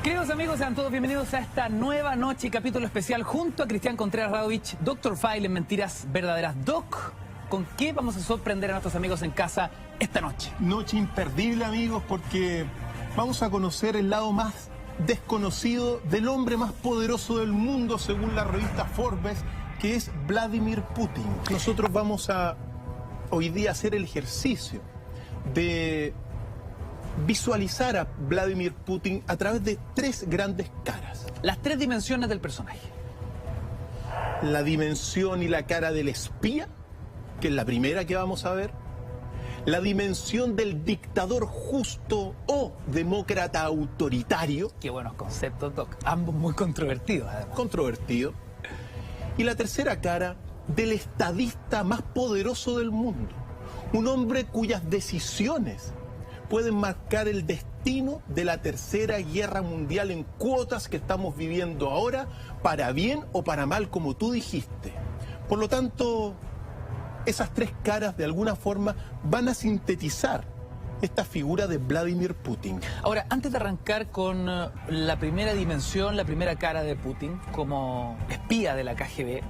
Queridos amigos, sean todos bienvenidos a esta nueva noche y capítulo especial junto a Cristian Contreras Radovich, Dr. File en Mentiras Verdaderas. Doc, ¿con qué vamos a sorprender a nuestros amigos en casa esta noche? Noche imperdible, amigos, porque vamos a conocer el lado más desconocido del hombre más poderoso del mundo, según la revista Forbes, que es Vladimir Putin. Nosotros vamos a hoy día hacer el ejercicio de visualizar a Vladimir Putin a través de tres grandes caras. Las tres dimensiones del personaje. La dimensión y la cara del espía, que es la primera que vamos a ver. La dimensión del dictador justo o demócrata autoritario. Qué buenos conceptos, Doc. Ambos muy controvertidos, además. Controvertido. Y la tercera cara del estadista más poderoso del mundo. Un hombre cuyas decisiones pueden marcar el destino de la tercera guerra mundial en cuotas que estamos viviendo ahora, para bien o para mal, como tú dijiste. Por lo tanto, esas tres caras de alguna forma van a sintetizar esta figura de Vladimir Putin. Ahora, antes de arrancar con la primera dimensión, la primera cara de Putin, como espía de la KGB,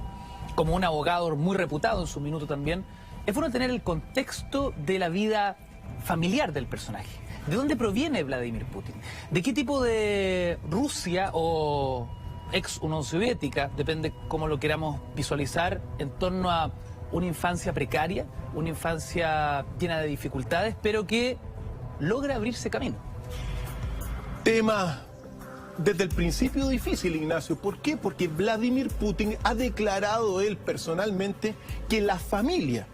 como un abogado muy reputado en su minuto también, es bueno tener el contexto de la vida familiar del personaje. ¿De dónde proviene Vladimir Putin? ¿De qué tipo de Rusia o ex Unión Soviética, depende cómo lo queramos visualizar, en torno a una infancia precaria, una infancia llena de dificultades, pero que logra abrirse camino? Tema desde el principio difícil, Ignacio. ¿Por qué? Porque Vladimir Putin ha declarado él personalmente que la familia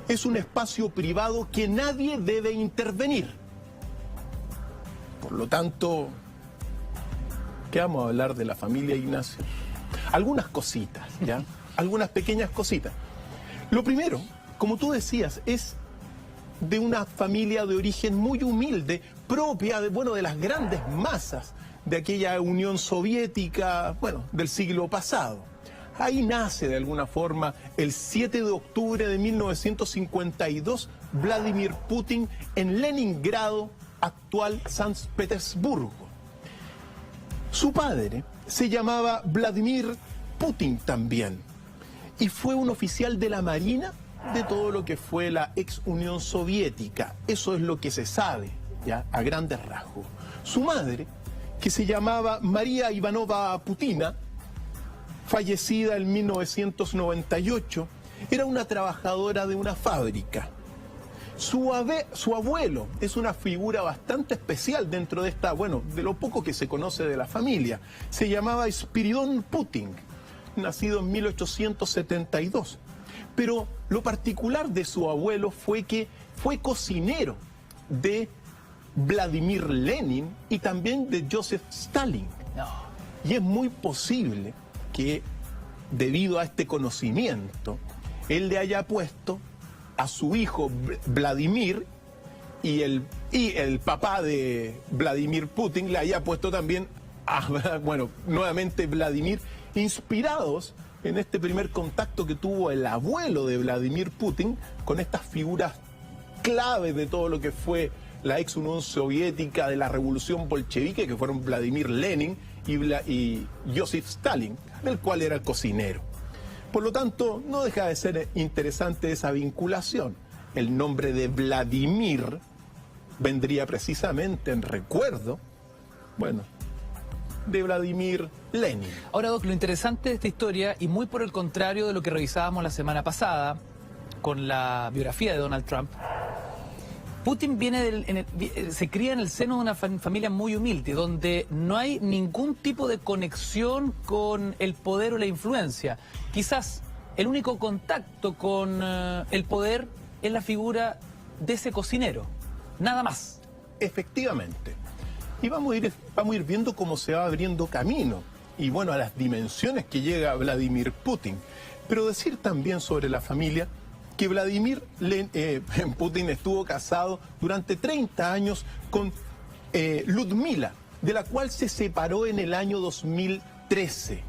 es un espacio privado que nadie debe intervenir. Por lo tanto, ¿qué vamos a hablar de la familia, Ignacio? Algunas cositas, ¿ya? Algunas pequeñas cositas. Lo primero, como tú decías, es de una familia de origen muy humilde, propia de, de las grandes masas de aquella Unión Soviética, del siglo pasado. Ahí nace de alguna forma el 7 de octubre de 1952 Vladimir Putin en Leningrado, actual San Petersburgo. Su padre se llamaba Vladimir Putin también y fue un oficial de la Marina de todo lo que fue la ex Unión Soviética. Eso es lo que se sabe, ya, a grandes rasgos. Su madre, que se llamaba María Ivanova Putina, fallecida en 1998, era una trabajadora de una fábrica. Su abuelo es una figura bastante especial dentro de esta, de lo poco que se conoce de la familia. Se llamaba Spiridon Putin, nacido en 1872. Pero lo particular de su abuelo fue que fue cocinero de Vladimir Lenin y también de Joseph Stalin. No. Y es muy posible que, debido a este conocimiento, él le haya puesto a su hijo Vladimir y el papá de Vladimir Putin le haya puesto también nuevamente Vladimir, inspirados en este primer contacto que tuvo el abuelo de Vladimir Putin con estas figuras claves de todo lo que fue la ex Unión Soviética, de la revolución bolchevique, que fueron Vladimir Lenin y Joseph Stalin, del cual era el cocinero. Por lo tanto, no deja de ser interesante esa vinculación. El nombre de Vladimir vendría precisamente en recuerdo, de Vladimir Lenin. Ahora, Doc, lo interesante de esta historia, y muy por el contrario de lo que revisábamos la semana pasada con la biografía de Donald Trump, Putin se cría en el seno de una familia muy humilde, donde no hay ningún tipo de conexión con el poder o la influencia. Quizás el único contacto con el poder es la figura de ese cocinero, nada más. Efectivamente. Y vamos a ir viendo cómo se va abriendo camino y a las dimensiones que llega Vladimir Putin. Pero decir también sobre la familia que Vladimir Putin estuvo casado durante 30 años con Ludmila, de la cual se separó en el año 2013.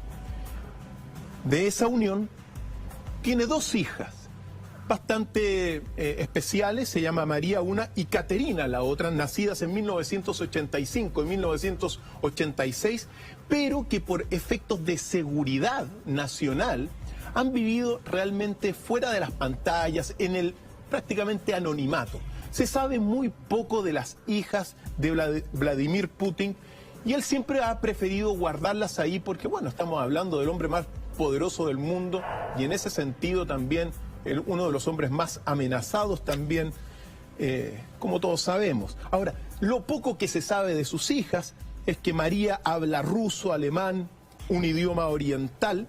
De esa unión tiene dos hijas, bastante especiales, se llama María una y Caterina la otra, nacidas en 1985 y 1986, pero que por efectos de seguridad nacional han vivido realmente fuera de las pantallas, en el prácticamente anonimato. Se sabe muy poco de las hijas de Vladimir Putin y él siempre ha preferido guardarlas ahí porque, bueno, estamos hablando del hombre más poderoso del mundo y en ese sentido también uno de los hombres más amenazados también, como todos sabemos. Ahora, lo poco que se sabe de sus hijas es que María habla ruso, alemán, un idioma oriental,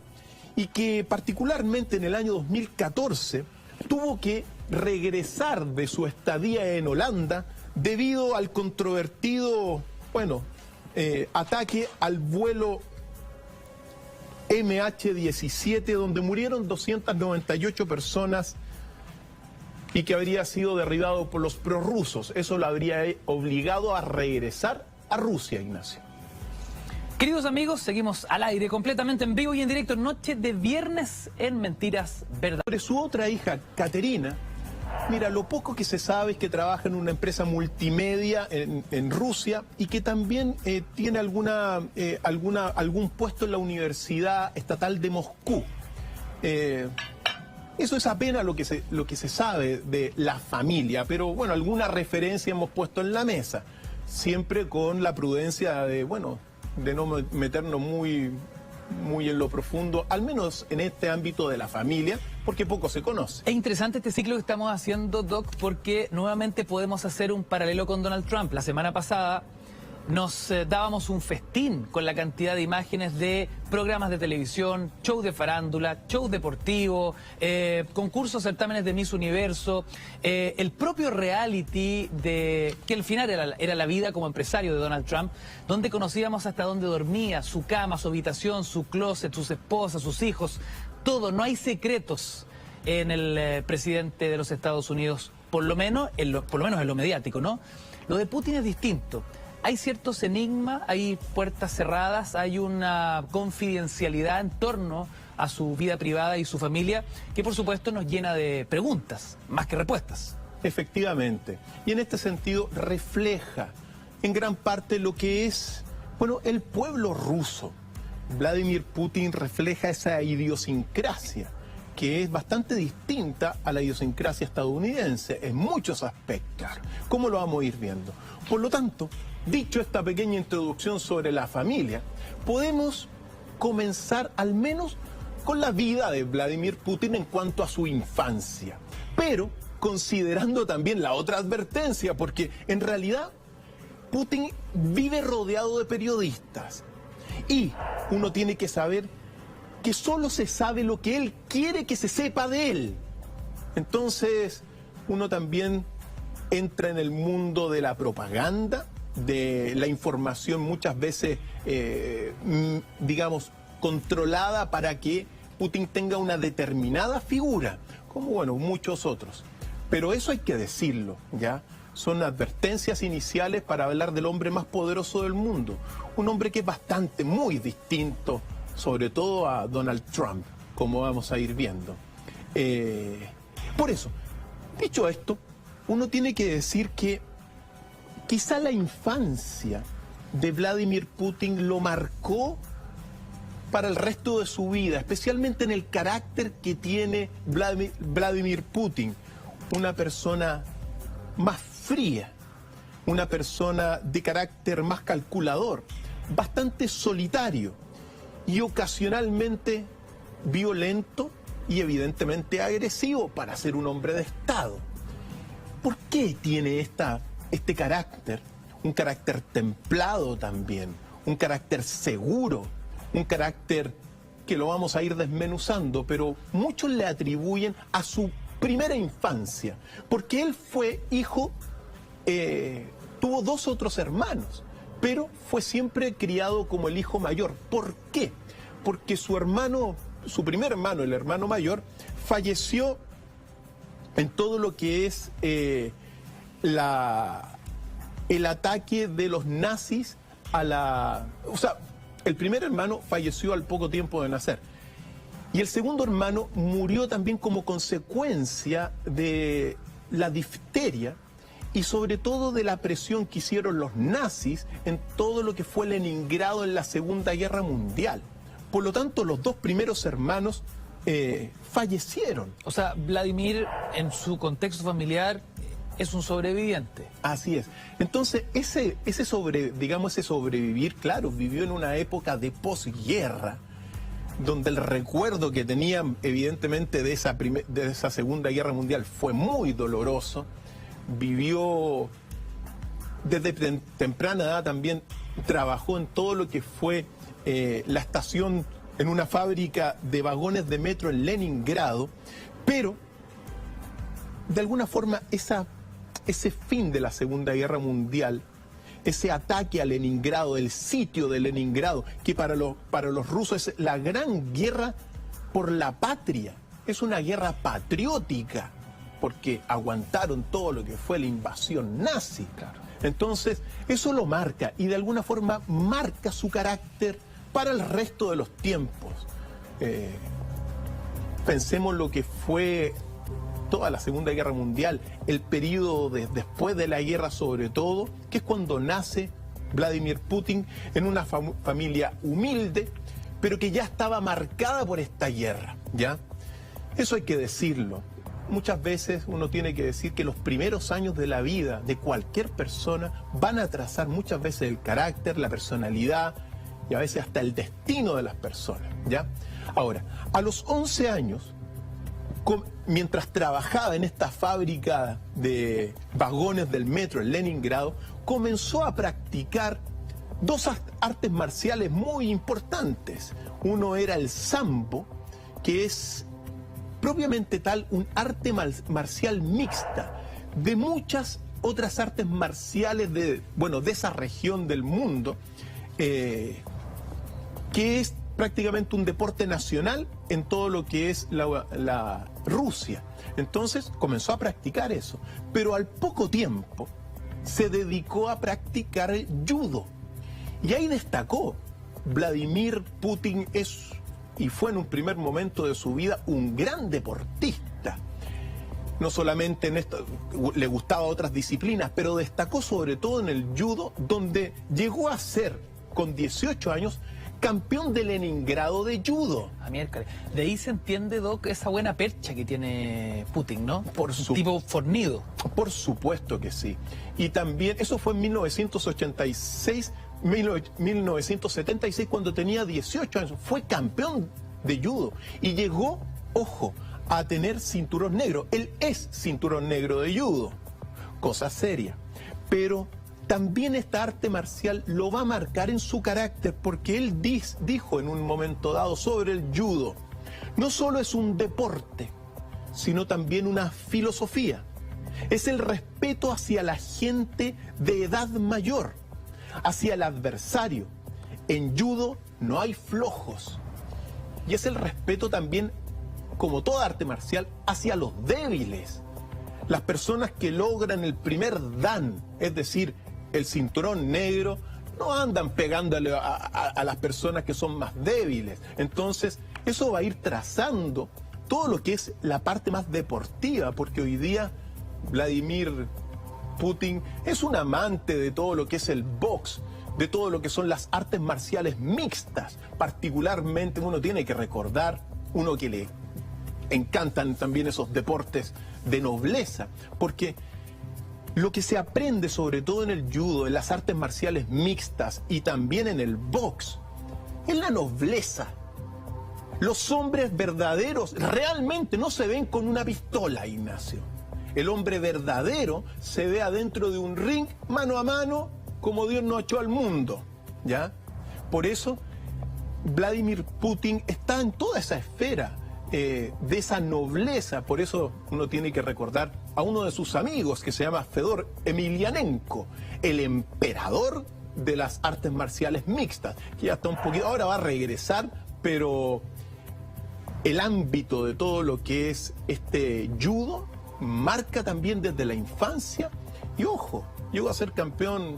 y que particularmente en el año 2014 tuvo que regresar de su estadía en Holanda debido al controvertido, ataque al vuelo MH17, donde murieron 298 personas y que habría sido derribado por los prorrusos. Eso lo habría obligado a regresar a Rusia, Ignacio. Queridos amigos, seguimos al aire completamente en vivo y en directo, noche de viernes en Mentiras Verdaderas. Sobre su otra hija, Caterina, mira, lo poco que se sabe es que trabaja en una empresa multimedia en Rusia y que también tiene algún puesto en la Universidad Estatal de Moscú. Eso es apenas lo que se sabe de la familia, pero bueno, alguna referencia hemos puesto en la mesa, siempre con la prudencia de no meternos muy en lo profundo, al menos en este ámbito de la familia, porque poco se conoce. Es interesante este ciclo que estamos haciendo, Doc, porque nuevamente podemos hacer un paralelo con Donald Trump. La semana pasada nos dábamos un festín con la cantidad de imágenes de programas de televisión, show de farándula, show deportivo, concursos, certámenes de Miss Universo, el propio reality que al final era la vida como empresario de Donald Trump, donde conocíamos hasta dónde dormía, su cama, su habitación, su closet, sus esposas, sus hijos, todo. No hay secretos en el presidente de los Estados Unidos, por lo menos en lo mediático, ¿no? Lo de Putin es distinto. Hay ciertos enigmas, hay puertas cerradas, hay una confidencialidad en torno a su vida privada y su familia que por supuesto nos llena de preguntas, más que respuestas. Efectivamente. Y en este sentido refleja en gran parte lo que es, el pueblo ruso. Vladimir Putin refleja esa idiosincrasia que es bastante distinta a la idiosincrasia estadounidense en muchos aspectos. ¿Cómo lo vamos a ir viendo? Por lo tanto, dicho esta pequeña introducción sobre la familia, podemos comenzar al menos con la vida de Vladimir Putin en cuanto a su infancia, pero considerando también la otra advertencia, porque en realidad Putin vive rodeado de periodistas y uno tiene que saber que solo se sabe lo que él quiere que se sepa de él. Entonces, uno también entra en el mundo de la propaganda, de la información muchas veces, controlada para que Putin tenga una determinada figura, como, muchos otros. Pero eso hay que decirlo, ¿ya? Son advertencias iniciales para hablar del hombre más poderoso del mundo. Un hombre que es muy distinto, sobre todo a Donald Trump, como vamos a ir viendo. Por eso, dicho esto, uno tiene que decir que quizá la infancia de Vladimir Putin lo marcó para el resto de su vida, especialmente en el carácter que tiene Vladimir Putin, una persona más fría, una persona de carácter más calculador, bastante solitario y ocasionalmente violento y evidentemente agresivo para ser un hombre de Estado. ¿Por qué tiene este carácter? Un carácter templado también, un carácter seguro, un carácter que lo vamos a ir desmenuzando, pero muchos le atribuyen a su primera infancia, porque él fue hijo, tuvo dos otros hermanos, pero fue siempre criado como el hijo mayor. ¿Por qué? Porque su primer hermano, el hermano mayor, falleció en todo lo que es el ataque de los nazis a el primer hermano falleció al poco tiempo de nacer. Y el segundo hermano murió también como consecuencia de la difteria y sobre todo de la presión que hicieron los nazis en todo lo que fue Leningrado en la Segunda Guerra Mundial. Por lo tanto, los dos primeros hermanos fallecieron. O sea, Vladimir, en su contexto familiar, es un sobreviviente. Así es. Entonces, ese sobrevivir, claro, vivió en una época de posguerra, donde el recuerdo que tenían evidentemente de esa Segunda Guerra Mundial fue muy doloroso. Vivió desde temprana edad, también trabajó en todo lo que fue la estación en una fábrica de vagones de metro en Leningrado, pero de alguna forma ese fin de la Segunda Guerra Mundial, ese ataque a Leningrado, el sitio de Leningrado, que para los rusos es la gran guerra por la patria, es una guerra patriótica, porque aguantaron todo lo que fue la invasión nazi. Claro. Entonces, eso lo marca y de alguna forma marca su carácter para el resto de los tiempos. Pensemos lo que fue toda la Segunda Guerra Mundial, el periodo después de la guerra sobre todo, que es cuando nace Vladimir Putin en una familia humilde, pero que ya estaba marcada por esta guerra, ¿ya? Eso hay que decirlo. Muchas veces uno tiene que decir que los primeros años de la vida de cualquier persona van a trazar muchas veces el carácter, la personalidad y a veces hasta el destino de las personas, ¿ya? Ahora, a los 11 años, mientras trabajaba en esta fábrica de vagones del metro en Leningrado, comenzó a practicar dos artes marciales muy importantes. Uno era el sambo, que es propiamente tal un arte marcial mixta de muchas otras artes marciales de esa región del mundo, que es prácticamente un deporte nacional en todo lo que es la Rusia. Entonces comenzó a practicar eso, pero al poco tiempo se dedicó a practicar el judo. Y ahí destacó. Vladimir Putin y fue en un primer momento de su vida un gran deportista. No solamente en esto, le gustaba otras disciplinas, pero destacó sobre todo en el judo, donde llegó a ser, con 18 años, campeón de Leningrado de judo. Miércoles. De ahí se entiende, Doc, esa buena percha que tiene Putin, ¿no? Tipo fornido. Por supuesto que sí. Y también, eso fue en 1976, cuando tenía 18 años. Fue campeón de judo y llegó, ojo, a tener cinturón negro. Él es cinturón negro de judo. Cosa seria. Pero también esta arte marcial lo va a marcar en su carácter, porque él dijo en un momento dado sobre el judo: no solo es un deporte, sino también una filosofía. Es el respeto hacia la gente de edad mayor, hacia el adversario. En judo no hay flojos. Y es el respeto también, como toda arte marcial, hacia los débiles. Las personas que logran el primer dan, es decir, el cinturón negro, no andan pegándole a las personas que son más débiles. Entonces, eso va a ir trazando todo lo que es la parte más deportiva, porque hoy día Vladimir Putin es un amante de todo lo que es el box, de todo lo que son las artes marciales mixtas. Particularmente uno tiene que recordar, uno que le encantan también esos deportes de nobleza, porque lo que se aprende sobre todo en el judo, en las artes marciales mixtas y también en el box, es la nobleza. Los hombres verdaderos realmente no se ven con una pistola, Ignacio. El hombre verdadero se ve adentro de un ring, mano a mano, como Dios nos echó al mundo, ¿ya? Por eso, Vladimir Putin está en toda esa esfera de esa nobleza. Por eso uno tiene que recordar a uno de sus amigos, que se llama Fedor Emelianenko, el emperador de las artes marciales mixtas, que ya está un poquito, ahora va a regresar, pero el ámbito de todo lo que es este judo marca también desde la infancia. Y ojo, llegó a ser campeón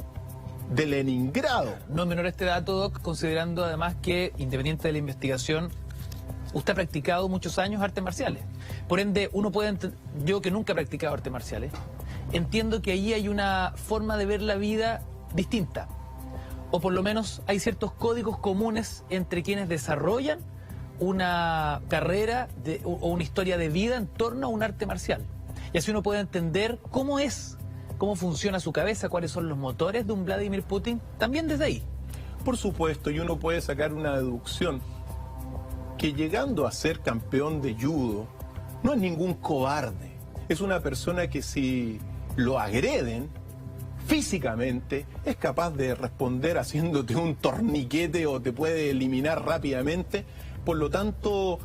de Leningrado. No menor este dato, Doc, considerando además que, independiente de la investigación, Usted ha practicado muchos años artes marciales. Por ende, uno puede yo que nunca he practicado artes marciales, entiendo que allí hay una forma de ver la vida distinta. O por lo menos hay ciertos códigos comunes entre quienes desarrollan una carrera o una historia de vida en torno a un arte marcial. Y así uno puede entender cómo funciona su cabeza, cuáles son los motores de un Vladimir Putin, también desde ahí. Por supuesto, y uno puede sacar una deducción, que llegando a ser campeón de judo, no es ningún cobarde. Es una persona que si lo agreden físicamente, es capaz de responder haciéndote un torniquete o te puede eliminar rápidamente. Por lo tanto,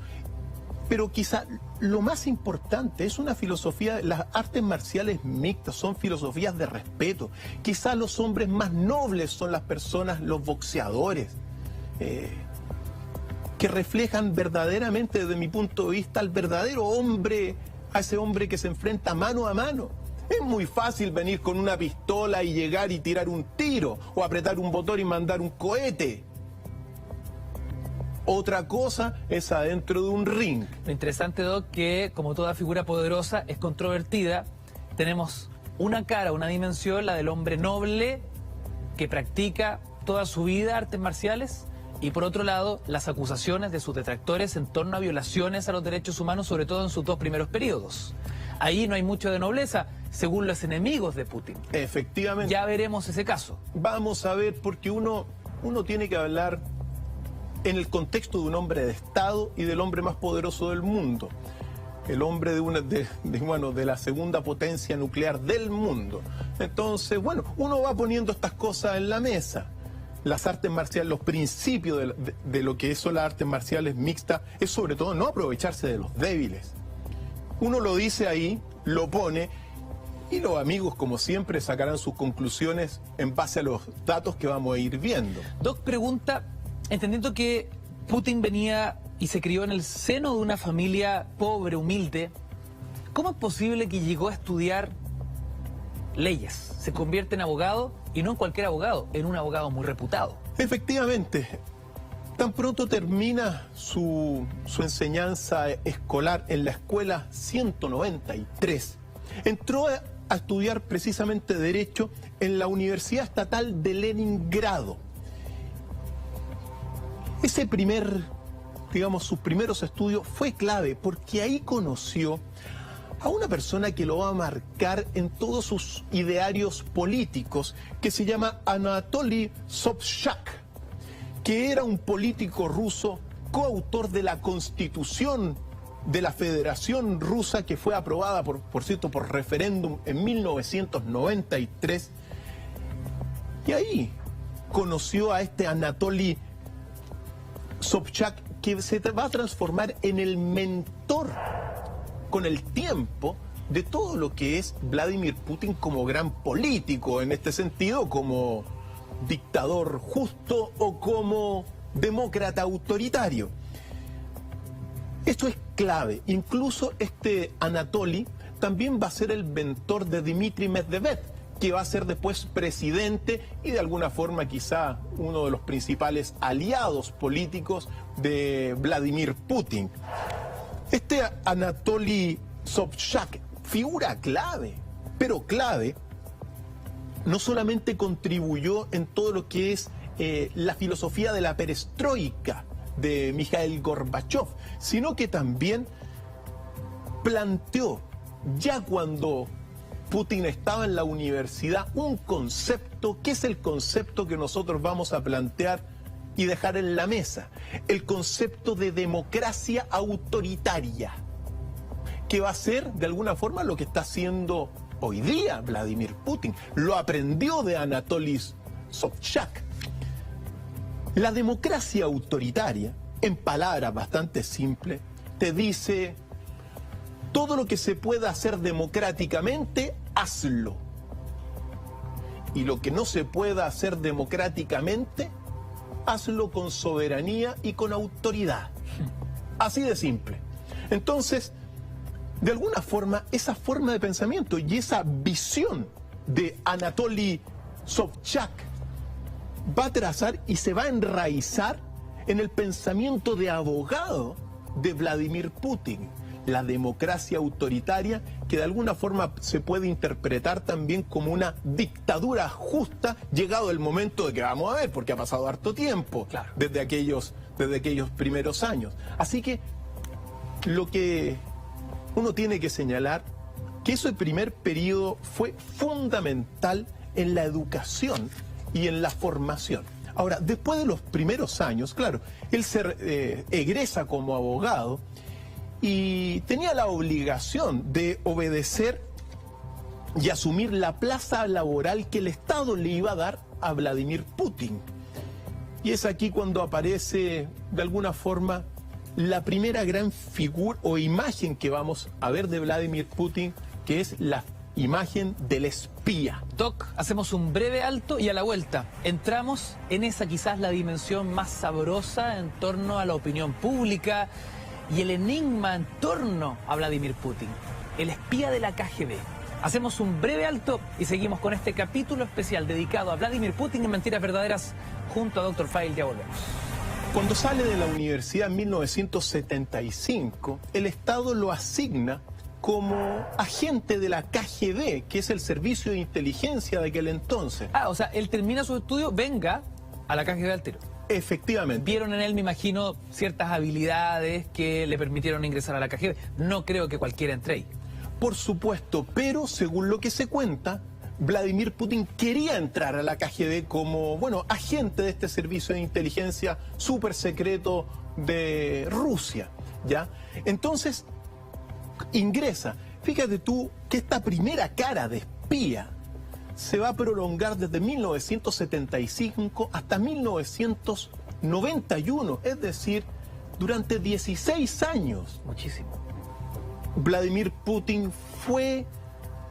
pero quizá lo más importante es una filosofía, las artes marciales mixtas son filosofías de respeto. Quizá los hombres más nobles son las personas, los boxeadores, que reflejan verdaderamente, desde mi punto de vista, al verdadero hombre, a ese hombre que se enfrenta mano a mano. Es muy fácil venir con una pistola y llegar y tirar un tiro, o apretar un botón y mandar un cohete. Otra cosa es adentro de un ring. Lo interesante, Doc, que como toda figura poderosa es controvertida. Tenemos una cara, una dimensión, la del hombre noble que practica toda su vida artes marciales, y por otro lado, las acusaciones de sus detractores en torno a violaciones a los derechos humanos, sobre todo en sus dos primeros periodos. Ahí no hay mucho de nobleza, según los enemigos de Putin. Efectivamente. Ya veremos ese caso. Vamos a ver, porque uno tiene que hablar en el contexto de un hombre de Estado y del hombre más poderoso del mundo. El hombre de la segunda potencia nuclear del mundo. Entonces, bueno, uno va poniendo estas cosas en la mesa. Las artes marciales, los principios de lo que son las artes marciales mixtas, es sobre todo no aprovecharse de los débiles. Uno lo dice ahí, lo pone, y los amigos, como siempre, sacarán sus conclusiones en base a los datos que vamos a ir viendo. Doc pregunta, entendiendo que Putin venía y se crió en el seno de una familia pobre, humilde, ¿cómo es posible que llegó a estudiar leyes? Se convierte en abogado, y no en cualquier abogado, en un abogado muy reputado. Efectivamente, tan pronto termina su enseñanza escolar en la escuela 193, entró a estudiar precisamente Derecho en la Universidad Estatal de Leningrado. Ese sus primeros estudios fue clave, porque ahí conoció a una persona que lo va a marcar en todos sus idearios políticos, que se llama Anatoly Sobchak, que era un político ruso, coautor de la Constitución de la Federación Rusa, que fue aprobada, por cierto, por referéndum en 1993. Y ahí conoció a este Anatoly Sobchak, que se va a transformar en el mentor con el tiempo de todo lo que es Vladimir Putin como gran político, en este sentido, como dictador justo o como demócrata autoritario. Esto es clave. Incluso este Anatoly también va a ser el mentor de Dmitry Medvedev, que va a ser después presidente y de alguna forma quizá uno de los principales aliados políticos de Vladimir Putin. Este Anatoly Sobchak, figura clave, pero clave, no solamente contribuyó en todo lo que es la filosofía de la perestroika de Mikhail Gorbachev, sino que también planteó, ya cuando Putin estaba en la universidad, un concepto que es el concepto que nosotros vamos a plantear y dejar en la mesa, el concepto de democracia autoritaria, que va a ser de alguna forma lo que está haciendo hoy día Vladimir Putin. Lo aprendió de Anatoly Sobchak. La democracia autoritaria, en palabras bastante simples, te dice: todo lo que se pueda hacer democráticamente, hazlo. Y lo que no se pueda hacer democráticamente, hazlo con soberanía y con autoridad. Así de simple. Entonces, de alguna forma, esa forma de pensamiento y esa visión de Anatoly Sobchak va a trazar y se va a enraizar en el pensamiento de abogado de Vladimir Putin, la democracia autoritaria, que de alguna forma se puede interpretar también como una dictadura justa, llegado el momento de que vamos a ver, porque ha pasado harto tiempo, claro, desde aquellos primeros años. Así que lo que uno tiene que señalar, que ese primer periodo fue fundamental en la educación y en la formación. Ahora, después de los primeros años, claro, él se egresa como abogado y tenía la obligación de obedecer y asumir la plaza laboral que el Estado le iba a dar a Vladimir Putin. Y es aquí cuando aparece, de alguna forma, la primera gran figura o imagen que vamos a ver de Vladimir Putin, que es la imagen del espía. Doc, hacemos un breve alto y a la vuelta entramos en esa quizás la dimensión más sabrosa en torno a la opinión pública y el enigma en torno a Vladimir Putin, el espía de la KGB. Hacemos un breve alto y seguimos con este capítulo especial dedicado a Vladimir Putin en Mentiras Verdaderas junto a Dr. File. Ya volvemos. Cuando sale de la universidad en 1975, el Estado lo asigna como agente de la KGB, que es el servicio de inteligencia de aquel entonces. O sea, él termina su estudio, venga a la KGB al tiro. Efectivamente. Vieron en él, me imagino, ciertas habilidades que le permitieron ingresar a la KGB. No creo que cualquiera entre ahí. Por supuesto, pero según lo que se cuenta, Vladimir Putin quería entrar a la KGB como, bueno, agente de este servicio de inteligencia súper secreto de Rusia, ¿ya? Entonces, ingresa. Fíjate tú que esta primera cara de espía se va a prolongar desde 1975 hasta 1991, es decir, durante 16 años. Muchísimo. Vladimir Putin fue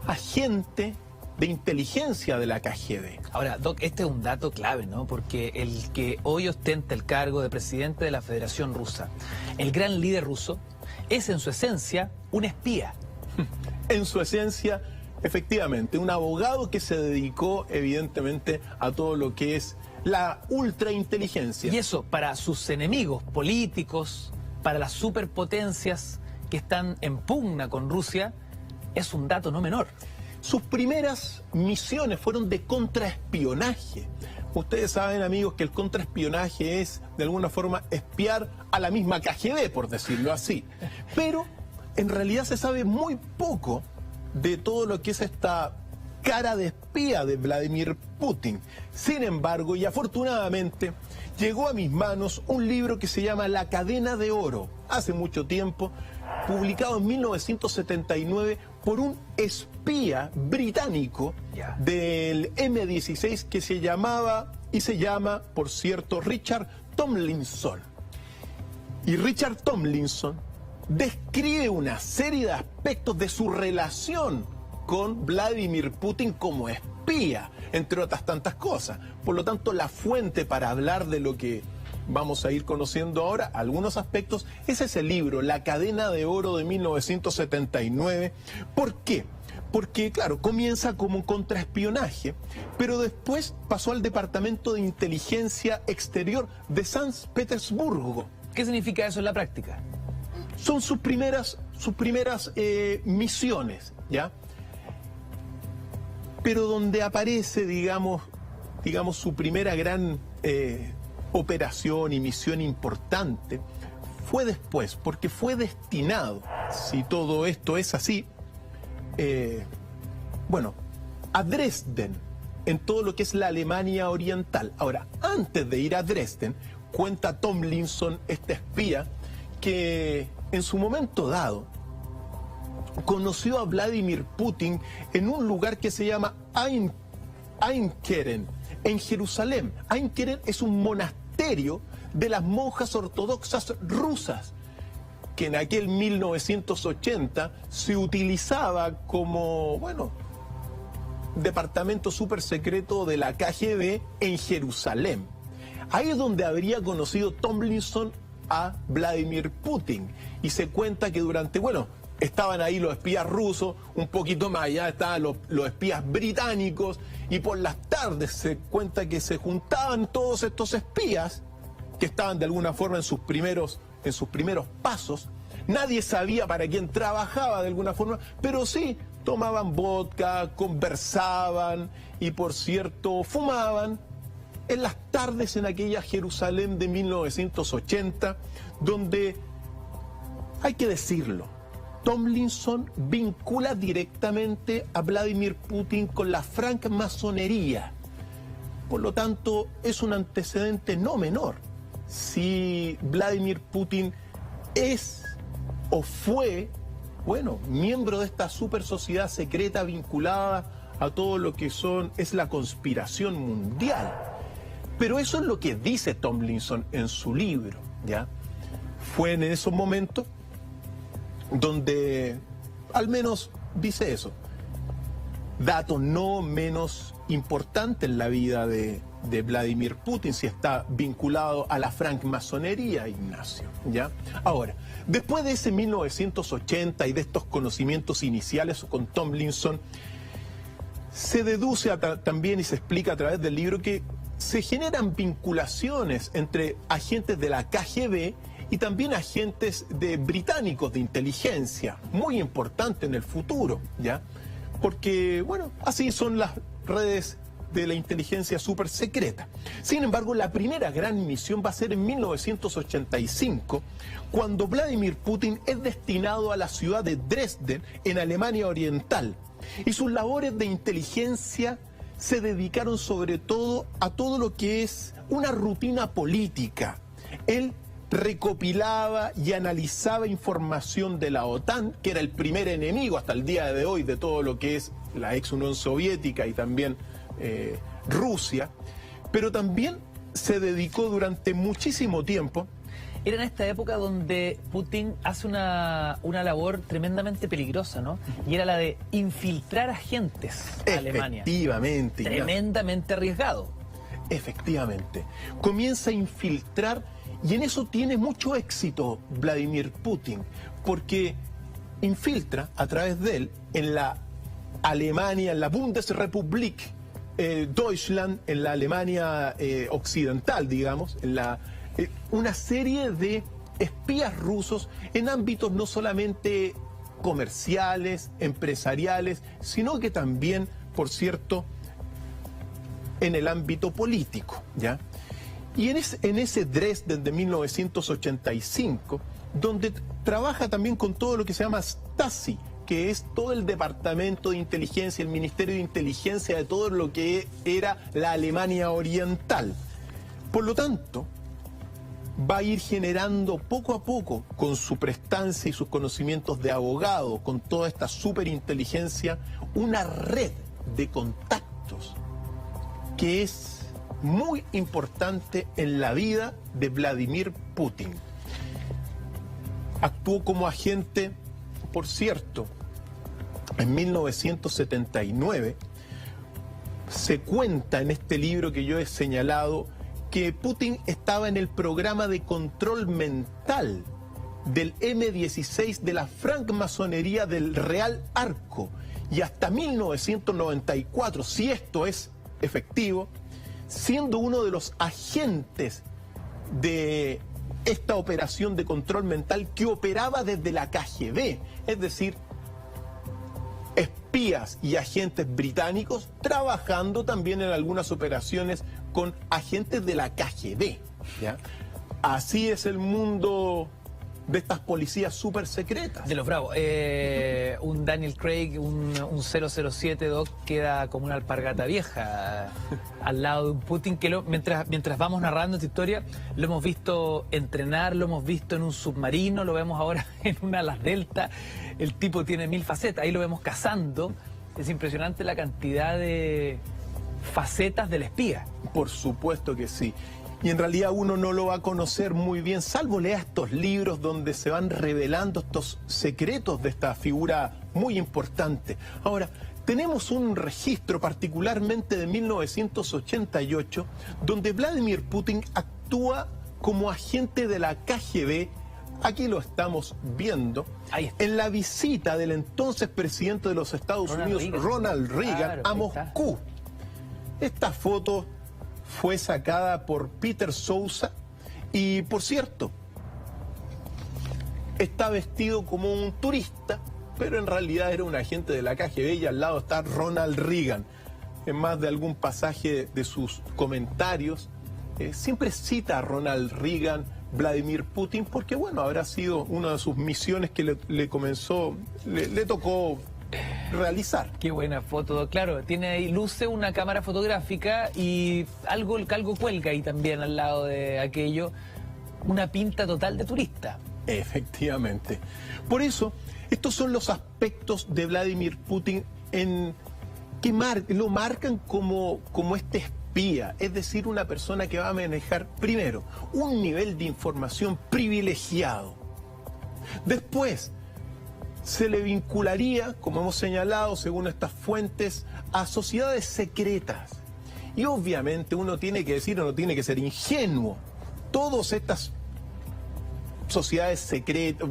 agente de inteligencia de la KGB. Ahora, Doc, este es un dato clave, ¿no? Porque el que hoy ostenta el cargo de presidente de la Federación Rusa, el gran líder ruso, es en su esencia un espía. En su esencia, efectivamente, un abogado que se dedicó evidentemente a todo lo que es la ultrainteligencia. Y eso para sus enemigos políticos, para las superpotencias que están en pugna con Rusia, es un dato no menor. Sus primeras misiones fueron de contraespionaje. Ustedes saben, amigos, que el contraespionaje es, de alguna forma, espiar a la misma KGB, por decirlo así. Pero, en realidad, se sabe muy poco de todo lo que es esta cara de espía de Vladimir Putin. Sin embargo, y afortunadamente, llegó a mis manos un libro que se llama La Cadena de Oro, hace mucho tiempo, publicado en 1979 por un espía británico del M16 que se llamaba y se llama, por cierto, Richard Tomlinson. Y Richard Tomlinson describe una serie de aspectos de su relación con Vladimir Putin como espía, entre otras tantas cosas. Por lo tanto, la fuente para hablar de lo que vamos a ir conociendo ahora, algunos aspectos, es ese libro, La Cadena de Oro de 1979. ¿Por qué? Porque, claro, comienza como un contraespionaje, pero después pasó al Departamento de Inteligencia Exterior de San Petersburgo. ¿Qué significa eso en la práctica? Son sus primeras misiones, ¿ya? Pero donde aparece, digamos su primera gran operación y misión importante fue después, porque fue destinado, si todo esto es así, a Dresden, en todo lo que es la Alemania Oriental. Ahora, antes de ir a Dresden, cuenta Tomlinson, este espía, que en su momento dado conoció a Vladimir Putin en un lugar que se llama Einkeren, en Jerusalén. Einkeren es un monasterio de las monjas ortodoxas rusas, que en aquel 1980 se utilizaba como, departamento súper secreto de la KGB en Jerusalén. Ahí es donde habría conocido Tomlinson a Vladimir Putin. Y se cuenta que estaban ahí los espías rusos, un poquito más allá estaban los espías británicos, y por las tardes se cuenta que se juntaban todos estos espías que estaban de alguna forma en sus primeros en sus primeros pasos. Nadie sabía para quién trabajaba de alguna forma, pero sí tomaban vodka, conversaban y, por cierto, fumaban en las tardes en aquella Jerusalén de 1980, donde, hay que decirlo, Tomlinson vincula directamente a Vladimir Putin con la francmasonería. Por lo tanto, es un antecedente no menor. Si Vladimir Putin es o fue, bueno, miembro de esta super sociedad secreta vinculada a todo lo que es la conspiración mundial. Pero eso es lo que dice Tomlinson en su libro, ¿ya? Fue en esos momentos donde al menos dice eso. Dato no menos importante en la vida de Vladimir Putin, si está vinculado a la francmasonería, Ignacio, ¿ya? Ahora, después de ese 1980 y de estos conocimientos iniciales con Tomlinson, se deduce también y se explica a través del libro que se generan vinculaciones entre agentes de la KGB y también agentes británicos de inteligencia, muy importante en el futuro, ¿ya? Porque, bueno, así son las redes de la inteligencia súper secreta. Sin embargo, la primera gran misión va a ser en 1985, cuando Vladimir Putin es destinado a la ciudad de Dresden, en Alemania Oriental, y sus labores de inteligencia se dedicaron sobre todo a todo lo que es una rutina política. Él recopilaba y analizaba información de la OTAN, que era el primer enemigo hasta el día de hoy de todo lo que es la ex Unión Soviética y también Rusia, pero también se dedicó durante muchísimo tiempo. Era en esta época donde Putin hace una labor tremendamente peligrosa, ¿no? Y era la de infiltrar agentes a Alemania. Efectivamente. Tremendamente arriesgado. Efectivamente. Comienza a infiltrar y en eso tiene mucho éxito Vladimir Putin, porque infiltra a través de él en la Alemania, en la Bundesrepublik Deutschland, en la Alemania occidental, digamos, en una serie de espías rusos en ámbitos no solamente comerciales, empresariales, sino que también, por cierto, en el ámbito político, ¿ya? Y en ese Dresden de 1985, donde trabaja también con todo lo que se llama Stasi, que es todo el departamento de inteligencia, el ministerio de inteligencia de todo lo que era la Alemania Oriental. Por lo tanto, va a ir generando poco a poco, con su prestancia y sus conocimientos de abogado, con toda esta superinteligencia, una red de contactos que es muy importante en la vida de Vladimir Putin. Actuó como agente, por cierto, en 1979. Se cuenta en este libro que yo he señalado que Putin estaba en el programa de control mental del M16 de la francmasonería del Real Arco, y hasta 1994, si esto es efectivo, siendo uno de los agentes de esta operación de control mental que operaba desde la KGB, es decir, espías y agentes británicos trabajando también en algunas operaciones con agentes de la KGB, ¿ya? Así es el mundo de estas policías súper secretas. De los bravos. Un Daniel Craig, un 007, Doc, queda como una alpargata vieja al lado de un Putin que mientras vamos narrando esta historia, lo hemos visto entrenar, lo hemos visto en un submarino, lo vemos ahora en una Alas Delta. El tipo tiene 1000 facetas, ahí lo vemos cazando. Es impresionante la cantidad de facetas del espía. Por supuesto que sí. Y en realidad uno no lo va a conocer muy bien, salvo lea estos libros donde se van revelando estos secretos de esta figura muy importante. Ahora, tenemos un registro particularmente de 1988, donde Vladimir Putin actúa como agente de la KGB. Aquí lo estamos viendo, en la visita del entonces presidente de los Estados Unidos, Ronald Reagan, a Moscú. Esta foto fue sacada por Peter Sousa y, por cierto, está vestido como un turista, pero en realidad era un agente de la KGB y al lado está Ronald Reagan. En más de algún pasaje de sus comentarios, siempre cita a Ronald Reagan, Vladimir Putin, porque bueno, habrá sido una de sus misiones que le tocó realizar. Qué buena foto, claro, tiene ahí, luce una cámara fotográfica y algo cuelga ahí también al lado de aquello, una pinta total de turista. Efectivamente. Por eso, estos son los aspectos de Vladimir Putin que lo marcan como este espía, es decir, una persona que va a manejar, primero, un nivel de información privilegiado. Después, se le vincularía, como hemos señalado, según estas fuentes, a sociedades secretas. Y obviamente uno tiene que decir, uno tiene que ser ingenuo. Todas estas sociedades secretas,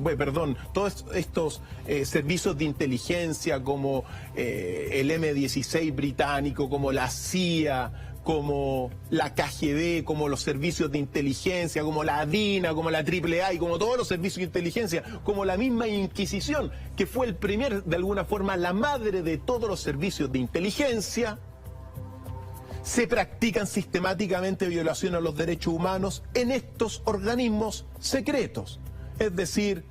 todos estos servicios de inteligencia como el M16 británico, como la CIA, como la KGB, como los servicios de inteligencia, como la DINA, como la AAA y como todos los servicios de inteligencia, como la misma Inquisición, que fue de alguna forma, la madre de todos los servicios de inteligencia, se practican sistemáticamente violaciones a los derechos humanos en estos organismos secretos. Es decir,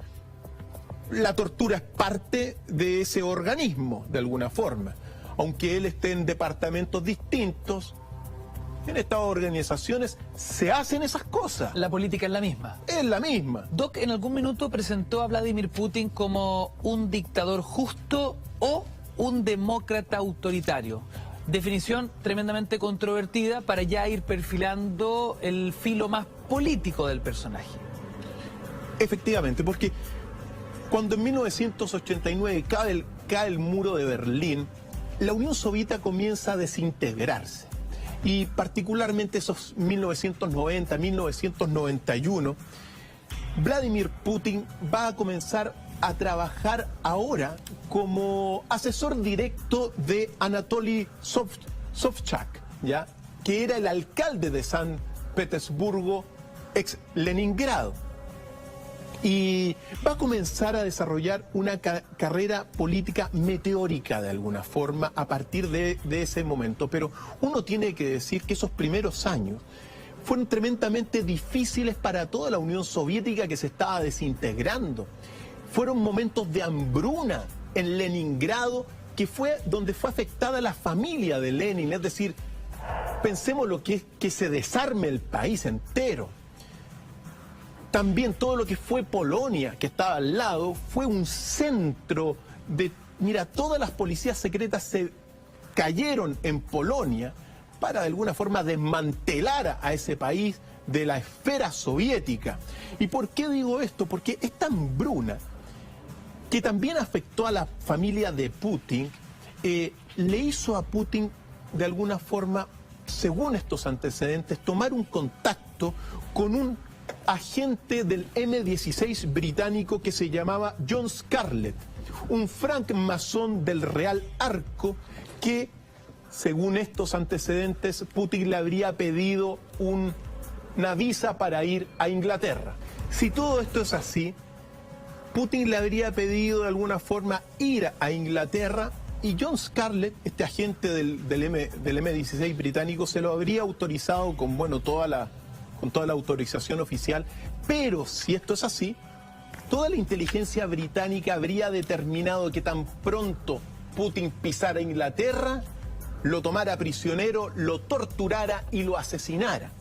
la tortura es parte de ese organismo, de alguna forma. Aunque él esté en departamentos distintos, en estas organizaciones se hacen esas cosas. La política es la misma. Es la misma. Doc, en algún minuto presentó a Vladimir Putin como un dictador justo o un demócrata autoritario. Definición tremendamente controvertida para ya ir perfilando el filo más político del personaje. Efectivamente, porque cuando en 1989 cae el muro de Berlín, la Unión Soviética comienza a desintegrarse. Y particularmente esos 1990, 1991, Vladimir Putin va a comenzar a trabajar ahora como asesor directo de Anatoly Sobchak, ¿ya? Que era el alcalde de San Petersburgo, ex Leningrado. Y va a comenzar a desarrollar una carrera política meteórica de alguna forma a partir de ese momento. Pero uno tiene que decir que esos primeros años fueron tremendamente difíciles para toda la Unión Soviética que se estaba desintegrando. Fueron momentos de hambruna en Leningrado, que fue donde fue afectada la familia de Lenin. Es decir, pensemos lo que es que se desarme el país entero. También todo lo que fue Polonia, que estaba al lado, fue un centro de... Mira, todas las policías secretas se cayeron en Polonia para de alguna forma desmantelar a ese país de la esfera soviética. ¿Y por qué digo esto? Porque esta hambruna, que también afectó a la familia de Putin, le hizo a Putin de alguna forma, según estos antecedentes, tomar un contacto con un agente del M16 británico que se llamaba John Scarlett, un francmasón del Real Arco que, según estos antecedentes, Putin le habría pedido una visa para ir a Inglaterra. Si todo esto es así, Putin le habría pedido de alguna forma ir a Inglaterra y John Scarlett, este agente del M16 británico, se lo habría autorizado con toda la autorización oficial. Pero si esto es así, toda la inteligencia británica habría determinado que tan pronto Putin pisara Inglaterra, lo tomara prisionero, lo torturara y lo asesinara.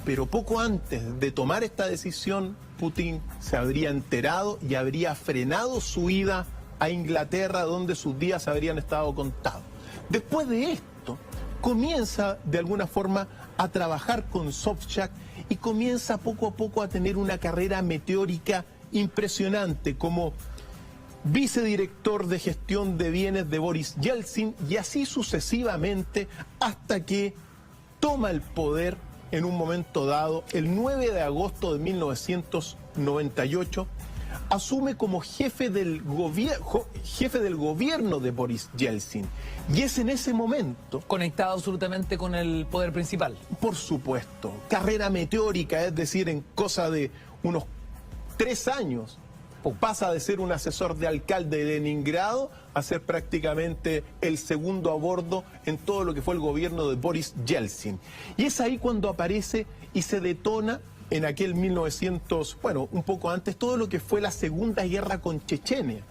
Pero poco antes de tomar esta decisión, Putin se habría enterado y habría frenado su ida a Inglaterra, donde sus días habrían estado contados. Después de esto, comienza de alguna forma a trabajar con Sobchak y comienza poco a poco a tener una carrera meteórica impresionante como vicedirector de gestión de bienes de Boris Yeltsin y así sucesivamente hasta que toma el poder en un momento dado, el 9 de agosto de 1998, asume como jefe del gobierno de Boris Yeltsin. Y es en ese momento... Conectado absolutamente con el poder principal. Por supuesto. Carrera meteórica, es decir, en cosa de unos 3 años, Pasa de ser un asesor de alcalde de Leningrado a ser prácticamente el segundo a bordo en todo lo que fue el gobierno de Boris Yeltsin. Y es ahí cuando aparece y se detona en aquel 1900, bueno, un poco antes, todo lo que fue la Segunda Guerra con Chechenia.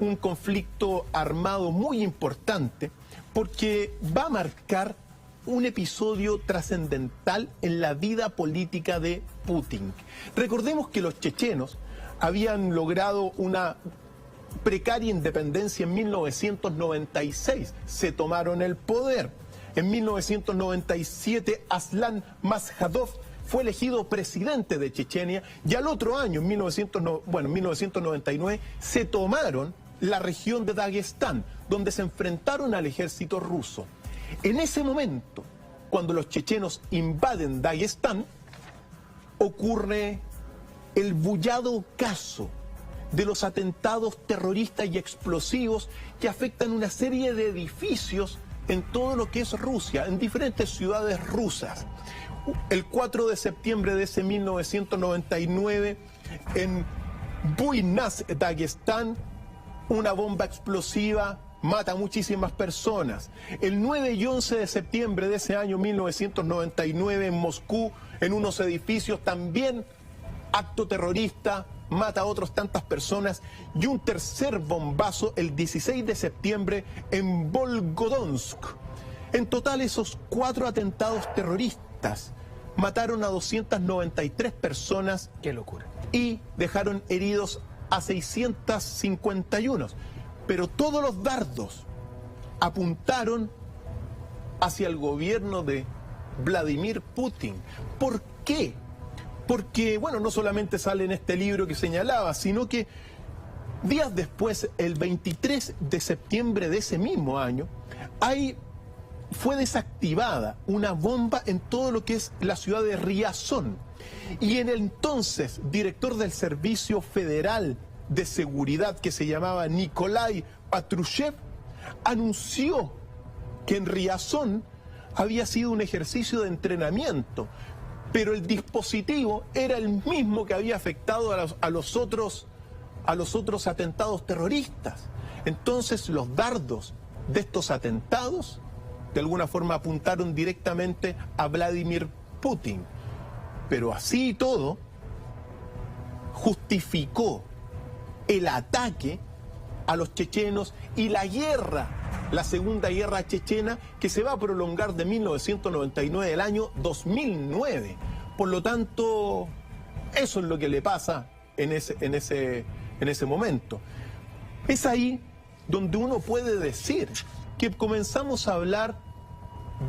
Un conflicto armado muy importante porque va a marcar un episodio trascendental en la vida política de Putin. Recordemos que los chechenos habían logrado una precaria independencia en 1996, se tomaron el poder. En 1997, Aslan Maskhadov fue elegido presidente de Chechenia y al otro año, en 1999, se tomaron la región de Daguestán, donde se enfrentaron al ejército ruso. En ese momento, cuando los chechenos invaden Daguestán, ocurre el bullado caso de los atentados terroristas y explosivos que afectan una serie de edificios en todo lo que es Rusia, en diferentes ciudades rusas. El 4 de septiembre de ese 1999, en Buynaz, Daguestán, una bomba explosiva mata a muchísimas personas. El 9 y 11 de septiembre de ese año 1999 en Moscú, en unos edificios también acto terrorista, mata a otras tantas personas. Y un tercer bombazo el 16 de septiembre en Volgodonsk. En total esos 4 atentados terroristas mataron a 293 personas. ¡Qué locura! Y dejaron heridos a 651. Pero todos los dardos apuntaron hacia el gobierno de Vladimir Putin. ¿Por qué? Porque, bueno, no solamente sale en este libro que señalaba, sino que días después, el 23 de septiembre de ese mismo año, fue desactivada una bomba en todo lo que es la ciudad de Riazón. Y el entonces director del Servicio Federal de Seguridad, que se llamaba Nikolai Patrushev, anunció que en Riazón había sido un ejercicio de entrenamiento, pero el dispositivo era el mismo que había afectado a los otros atentados terroristas. Entonces los dardos de estos atentados de alguna forma apuntaron directamente a Vladimir Putin. Pero así y todo, justificó el ataque a los chechenos y la guerra, la Segunda Guerra Chechena, que se va a prolongar de 1999 al año 2009. Por lo tanto, eso es lo que le pasa en ese momento. Es ahí donde uno puede decir que comenzamos a hablar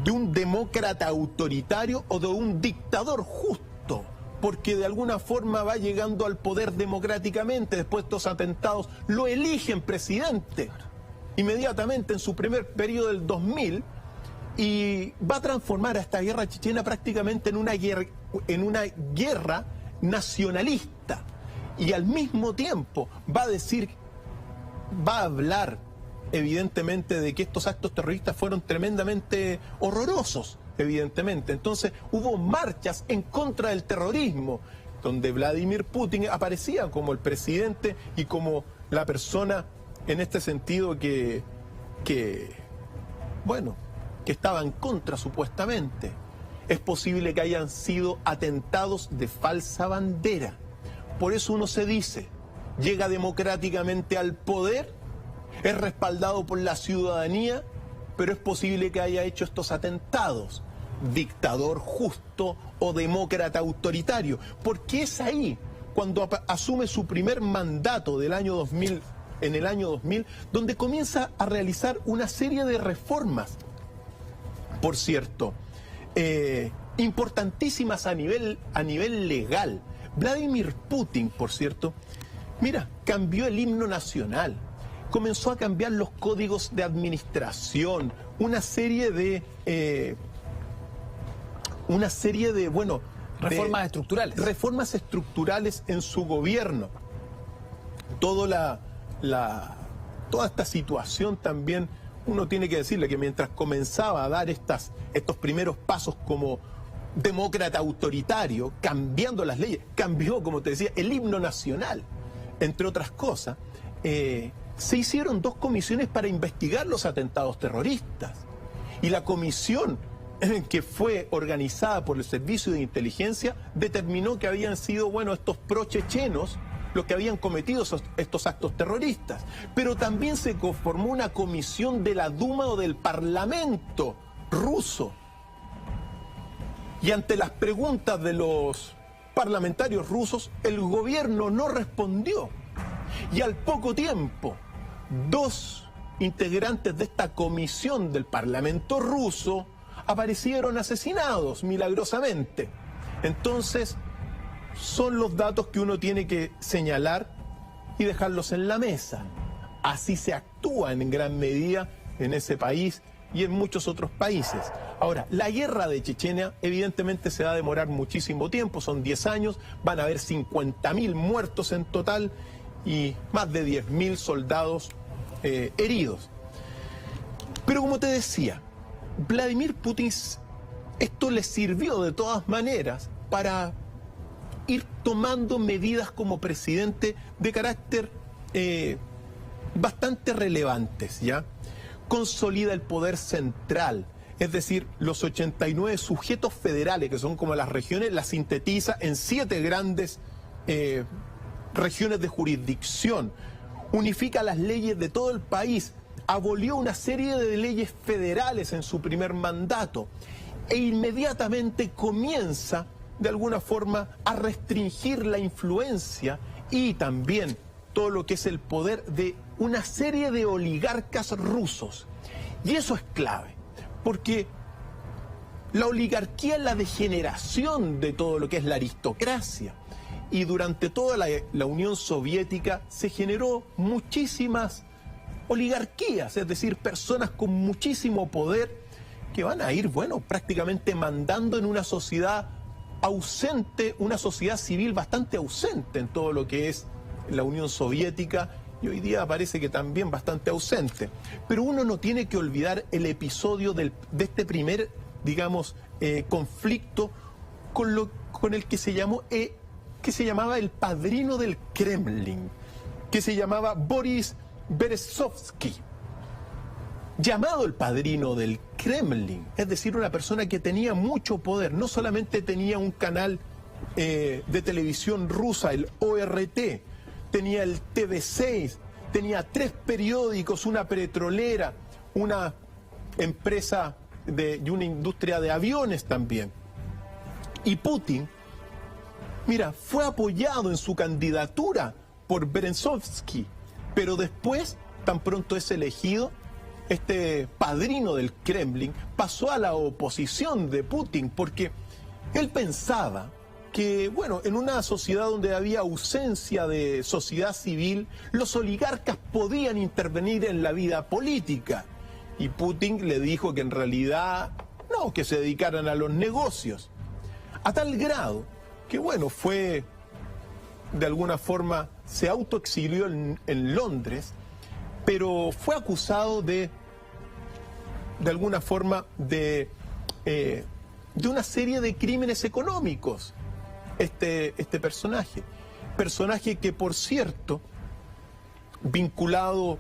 de un demócrata autoritario o de un dictador justo, porque de alguna forma va llegando al poder democráticamente. Después de estos atentados lo eligen presidente inmediatamente en su primer periodo del 2000 y va a transformar a esta guerra chechena prácticamente en una guerra nacionalista, y al mismo tiempo va a hablar evidentemente de que estos actos terroristas fueron tremendamente horrorosos, evidentemente. Entonces hubo marchas en contra del terrorismo, donde Vladimir Putin aparecía como el presidente y como la persona en este sentido que estaba en contra supuestamente. Es posible que hayan sido atentados de falsa bandera. Por eso uno se dice, llega democráticamente al poder, es respaldado por la ciudadanía, pero es posible que haya hecho estos atentados. Dictador justo o demócrata autoritario. Porque es ahí, cuando asume su primer mandato del año 2000, en el año 2000, donde comienza a realizar una serie de reformas, por cierto, importantísimas a nivel legal. Vladimir Putin, por cierto, mira, cambió el himno nacional, comenzó a cambiar los códigos de administración, una serie de reformas estructurales. Reformas estructurales en su gobierno. Toda esta situación también, uno tiene que decirle que mientras comenzaba a dar estos primeros pasos como demócrata autoritario, cambiando las leyes, cambió, como te decía, el himno nacional. entre otras cosas, se hicieron 2 comisiones para investigar los atentados terroristas. Y la comisión que fue organizada por el Servicio de Inteligencia determinó que habían sido, bueno, estos pro-chechenos los que habían cometido estos actos terroristas. Pero también se conformó una comisión de la Duma o del Parlamento ruso. Y ante las preguntas de los parlamentarios rusos, el gobierno no respondió. Y al poco tiempo, 2 integrantes de esta comisión del Parlamento ruso aparecieron asesinados milagrosamente. Entonces, son los datos que uno tiene que señalar y dejarlos en la mesa. Así se actúa en gran medida en ese país y en muchos otros países. Ahora, la guerra de Chechenia evidentemente se va a demorar muchísimo tiempo, son 10 años, van a haber 50.000 muertos en total y más de 10.000 soldados heridos. Pero como te decía, Vladimir Putin, esto le sirvió de todas maneras para ir tomando medidas como presidente de carácter bastante relevantes, ¿ya? Consolida el poder central, es decir, los 89 sujetos federales, que son como las regiones, las sintetiza en 7 grandes regiones de jurisdicción, unifica las leyes de todo el país, abolió una serie de leyes federales en su primer mandato e inmediatamente comienza de alguna forma a restringir la influencia y también todo lo que es el poder de una serie de oligarcas rusos. Y eso es clave, porque la oligarquía es la degeneración de todo lo que es la aristocracia. Y durante toda la Unión Soviética se generó muchísimas oligarquías, es decir, personas con muchísimo poder que van a ir, bueno, prácticamente mandando en una sociedad ausente, una sociedad civil bastante ausente en todo lo que es la Unión Soviética y hoy día parece que también bastante ausente. Pero uno no tiene que olvidar el episodio de este primer, digamos, conflicto con el que se llamaba el padrino del Kremlin, que se llamaba Boris Berezovsky, llamado el padrino del Kremlin, es decir, una persona que tenía mucho poder. No solamente tenía un canal de televisión rusa, el ORT, tenía el TV6, tenía 3 periódicos, una petrolera, una empresa y una industria de aviones también. Y Putin, mira, fue apoyado en su candidatura por Berezovsky, pero después, tan pronto es elegido, este padrino del Kremlin pasó a la oposición de Putin porque él pensaba que, bueno, en una sociedad donde había ausencia de sociedad civil, los oligarcas podían intervenir en la vida política. Y Putin le dijo que en realidad no, que se dedicaran a los negocios. A tal grado que, bueno, fue, de alguna forma, se autoexilió en Londres, pero fue acusado de alguna forma, de una serie de crímenes económicos. Este personaje que, por cierto, vinculado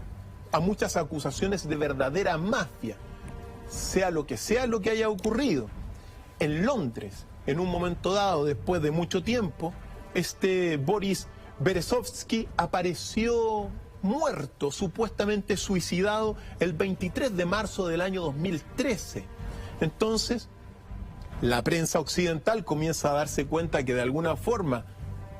a muchas acusaciones de verdadera mafia, sea lo que haya ocurrido. En Londres, en un momento dado, después de mucho tiempo, Boris Berezovsky apareció muerto, supuestamente suicidado, el 23 de marzo del año 2013. Entonces, la prensa occidental comienza a darse cuenta que de alguna forma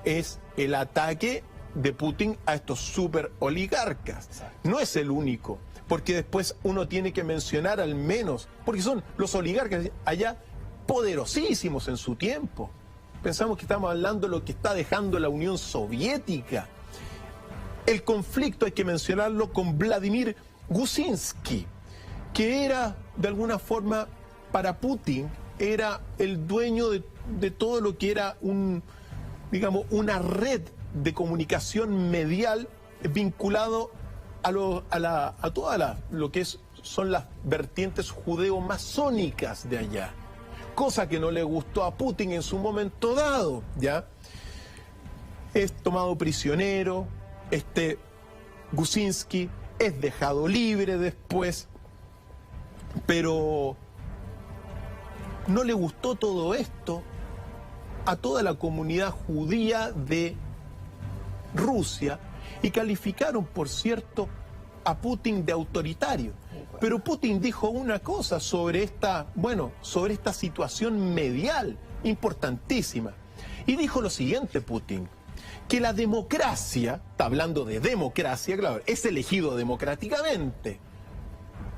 es el ataque de Putin a estos super oligarcas. No es el único, porque después uno tiene que mencionar al menos, porque son los oligarcas allá poderosísimos en su tiempo. Pensamos que estamos hablando de lo que está dejando la Unión Soviética. El conflicto hay que mencionarlo con Vladimir Gusinsky, que era, de alguna forma, para Putin, era el dueño de todo lo que era una red de comunicación medial vinculado a toda lo que son las vertientes judeo-masónicas de allá. Cosa que no le gustó a Putin en su momento dado, ¿ya? Es tomado prisionero, Guzinski es dejado libre después, pero no le gustó todo esto a toda la comunidad judía de Rusia y calificaron, por cierto, a Putin de autoritario. Pero Putin dijo una cosa sobre esta situación medial importantísima. Y dijo lo siguiente, Putin, que la democracia, está hablando de democracia, claro, es elegido democráticamente,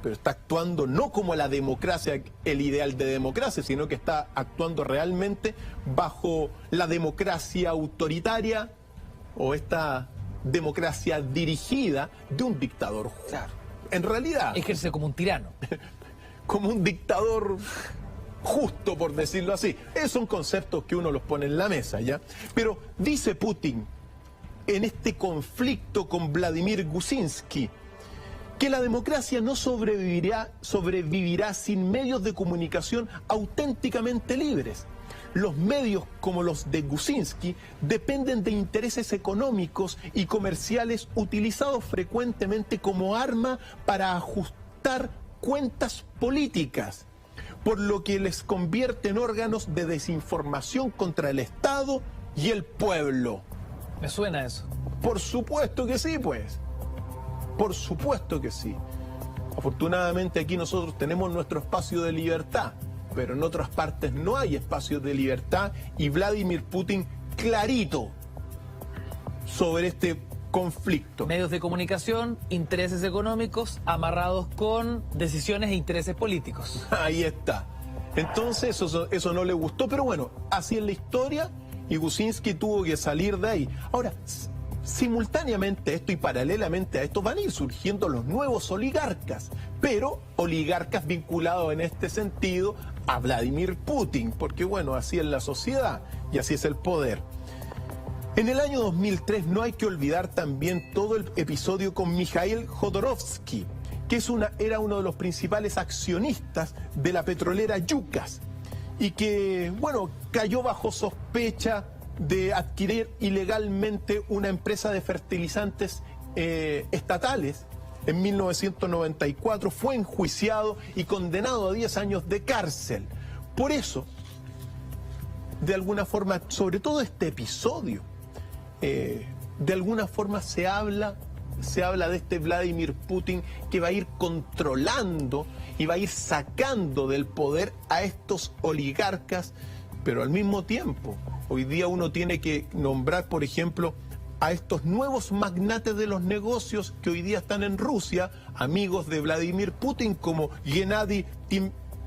pero está actuando no como la democracia, el ideal de democracia, sino que está actuando realmente bajo la democracia autoritaria o esta democracia dirigida de un dictador. Claro. En realidad, ejerce como un tirano. Como un dictador justo, por decirlo así. Esos son conceptos que uno los pone en la mesa, ¿ya? Pero dice Putin, en este conflicto con Vladimir Guzinski, que la democracia no sobrevivirá sin medios de comunicación auténticamente libres. Los medios como los de Guzinski dependen de intereses económicos y comerciales utilizados frecuentemente como arma para ajustar cuentas políticas, por lo que les convierte en órganos de desinformación contra el Estado y el pueblo. ¿Me suena eso? Por supuesto que sí, pues. Por supuesto que sí. Afortunadamente aquí nosotros tenemos nuestro espacio de libertad, pero en otras partes no hay espacio de libertad y Vladimir Putin clarito sobre este conflicto. Medios de comunicación, intereses económicos amarrados con decisiones e intereses políticos. Ahí está. Entonces eso no le gustó, pero bueno, así es la historia y Guzinski tuvo que salir de ahí. Ahora, simultáneamente a esto y paralelamente a esto van a ir surgiendo los nuevos oligarcas, pero oligarcas vinculados en este sentido a Vladimir Putin, porque bueno, así es la sociedad y así es el poder. En el año 2003 no hay que olvidar también todo el episodio con Mikhail Jodorowsky, que era uno de los principales accionistas de la petrolera Yukos y que, bueno, cayó bajo sospecha de adquirir ilegalmente una empresa de fertilizantes estatales. En 1994 fue enjuiciado y condenado a 10 años de cárcel. Por eso, de alguna forma, sobre todo este episodio, de alguna forma se habla de este Vladimir Putin que va a ir controlando y va a ir sacando del poder a estos oligarcas, pero al mismo tiempo, hoy día uno tiene que nombrar, por ejemplo, a estos nuevos magnates de los negocios que hoy día están en Rusia, amigos de Vladimir Putin, como Gennady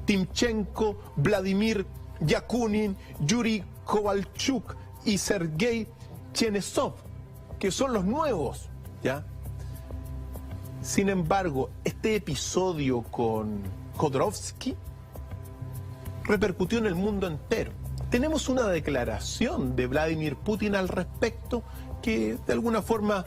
Timchenko, Vladimir Yakunin, Yuri Kovalchuk y Sergei Chernyshev, que son los nuevos, ¿ya? Sin embargo, este episodio con Jodorowsky repercutió en el mundo entero. Tenemos una declaración de Vladimir Putin al respecto que de alguna forma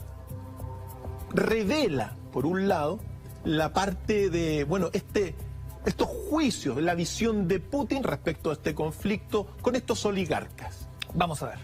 revela, por un lado, la parte de, bueno, estos juicios, la visión de Putin respecto a este conflicto con estos oligarcas. Vamos a ver.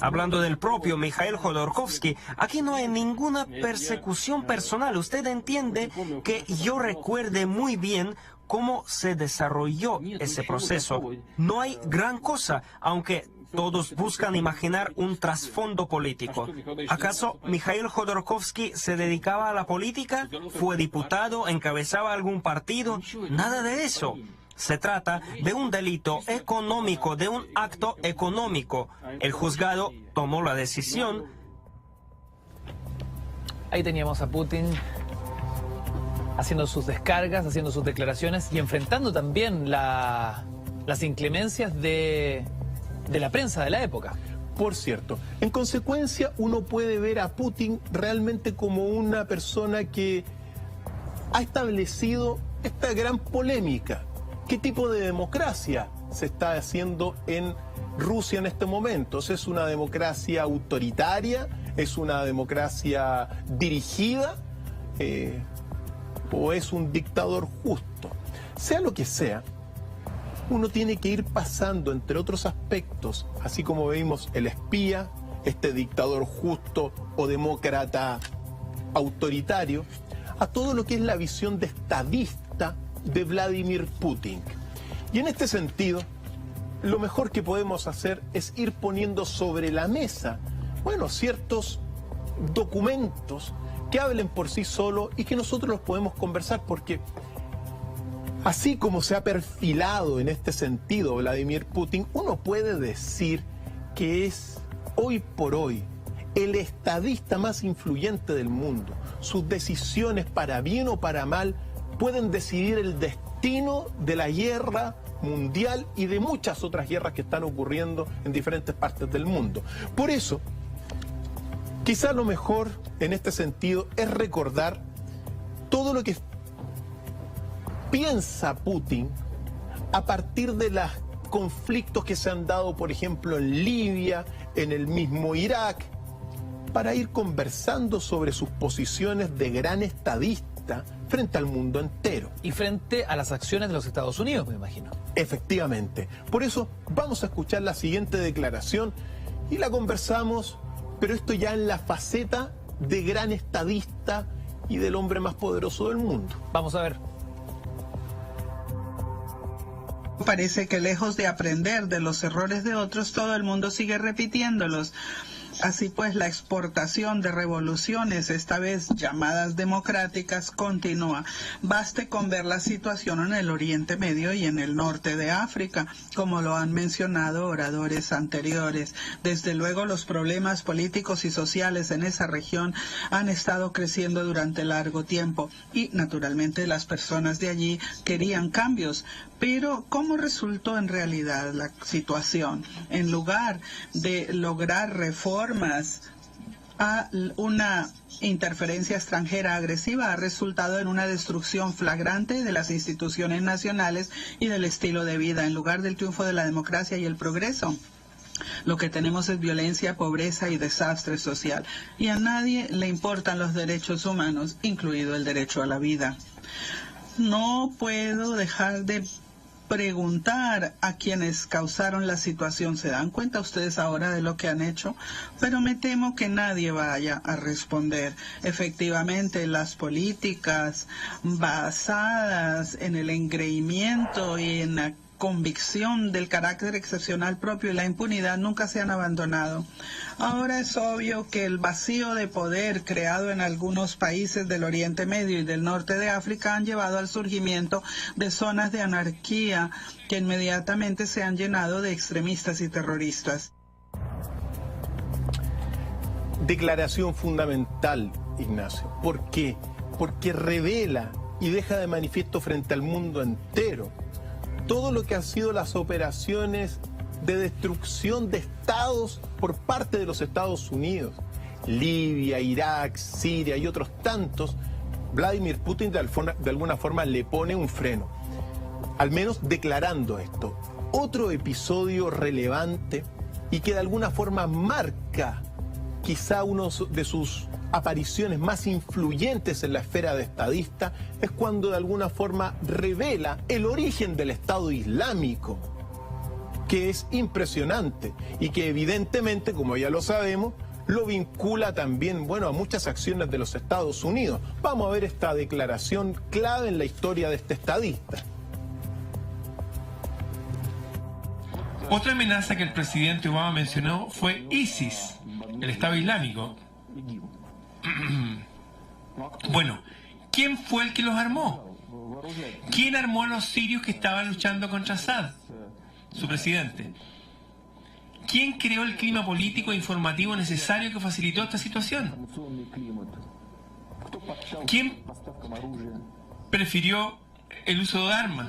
Hablando del propio Mikhail Jodorowsky, aquí no hay ninguna persecución personal. Usted entiende que yo recuerde muy bien cómo se desarrolló ese proceso. No hay gran cosa, aunque todos buscan imaginar un trasfondo político. ¿Acaso Mikhail Jodorowsky se dedicaba a la política? ¿Fue diputado? ¿Encabezaba algún partido? Nada de eso. Se trata de un delito económico, de un acto económico. El juzgado tomó la decisión. Ahí teníamos a Putin haciendo sus descargas, haciendo sus declaraciones y enfrentando también las inclemencias de la prensa de la época. Por cierto, en consecuencia uno puede ver a Putin realmente como una persona que ha establecido esta gran polémica. ¿Qué tipo de democracia se está haciendo en Rusia en este momento? ¿Es una democracia autoritaria? ¿Es una democracia dirigida? ¿O es un dictador justo? Sea lo que sea, uno tiene que ir pasando, entre otros aspectos, así como vimos el espía, este dictador justo o demócrata autoritario, a todo lo que es la visión de estadista de Vladimir Putin. Y en este sentido, lo mejor que podemos hacer es ir poniendo sobre la mesa, bueno, ciertos documentos que hablen por sí solos y que nosotros los podemos conversar, porque así como se ha perfilado en este sentido Vladimir Putin, uno puede decir que es hoy por hoy el estadista más influyente del mundo. Sus decisiones, para bien o para mal, pueden decidir el destino de la guerra mundial y de muchas otras guerras que están ocurriendo en diferentes partes del mundo. Por eso, quizá lo mejor en este sentido es recordar todo lo que piensa Putin a partir de los conflictos que se han dado, por ejemplo, en Libia, en el mismo Irak, para ir conversando sobre sus posiciones de gran estadista frente al mundo entero. Y frente a las acciones de los Estados Unidos, me imagino. Efectivamente. Por eso vamos a escuchar la siguiente declaración y la conversamos, pero esto ya en la faceta de gran estadista y del hombre más poderoso del mundo. Vamos a ver. Parece que lejos de aprender de los errores de otros, todo el mundo sigue repitiéndolos. Así pues, la exportación de revoluciones, esta vez llamadas democráticas, continúa. Baste con ver la situación en el Oriente Medio y en el norte de África, como lo han mencionado oradores anteriores. Desde luego, los problemas políticos y sociales en esa región han estado creciendo durante largo tiempo y, naturalmente, las personas de allí querían cambios. Pero, ¿cómo resultó en realidad la situación? En lugar de lograr reformas, a una interferencia extranjera agresiva ha resultado en una destrucción flagrante de las instituciones nacionales y del estilo de vida, en lugar del triunfo de la democracia y el progreso. Lo que tenemos es violencia, pobreza y desastre social. Y a nadie le importan los derechos humanos, incluido el derecho a la vida. No puedo dejar de preguntar a quienes causaron la situación, ¿se dan cuenta ustedes ahora de lo que han hecho? Pero me temo que nadie vaya a responder. Efectivamente, las políticas basadas en el engreimiento y en la convicción del carácter excepcional propio y la impunidad nunca se han abandonado. Ahora es obvio que el vacío de poder creado en algunos países del Oriente Medio y del norte de África han llevado al surgimiento de zonas de anarquía que inmediatamente se han llenado de extremistas y terroristas. Declaración fundamental, Ignacio. ¿Por qué? Porque revela y deja de manifiesto frente al mundo entero todo lo que han sido las operaciones de destrucción de estados por parte de los Estados Unidos. Libia, Irak, Siria y otros tantos. Vladimir Putin de alguna forma le pone un freno, al menos declarando esto. Otro episodio relevante y que de alguna forma marca quizá uno de sus apariciones más influyentes en la esfera de estadista es cuando de alguna forma revela el origen del Estado Islámico, que es impresionante y que evidentemente, como ya lo sabemos, lo vincula también, bueno, a muchas acciones de los Estados Unidos. Vamos a ver esta declaración clave en la historia de este estadista. Otra amenaza que el presidente Obama mencionó fue ISIS, el Estado Islámico. Bueno, ¿quién fue el que los armó? ¿Quién armó a los sirios que estaban luchando contra Assad? Su presidente. ¿Quién creó el clima político e informativo necesario que facilitó esta situación? ¿Quién prefirió el uso de armas?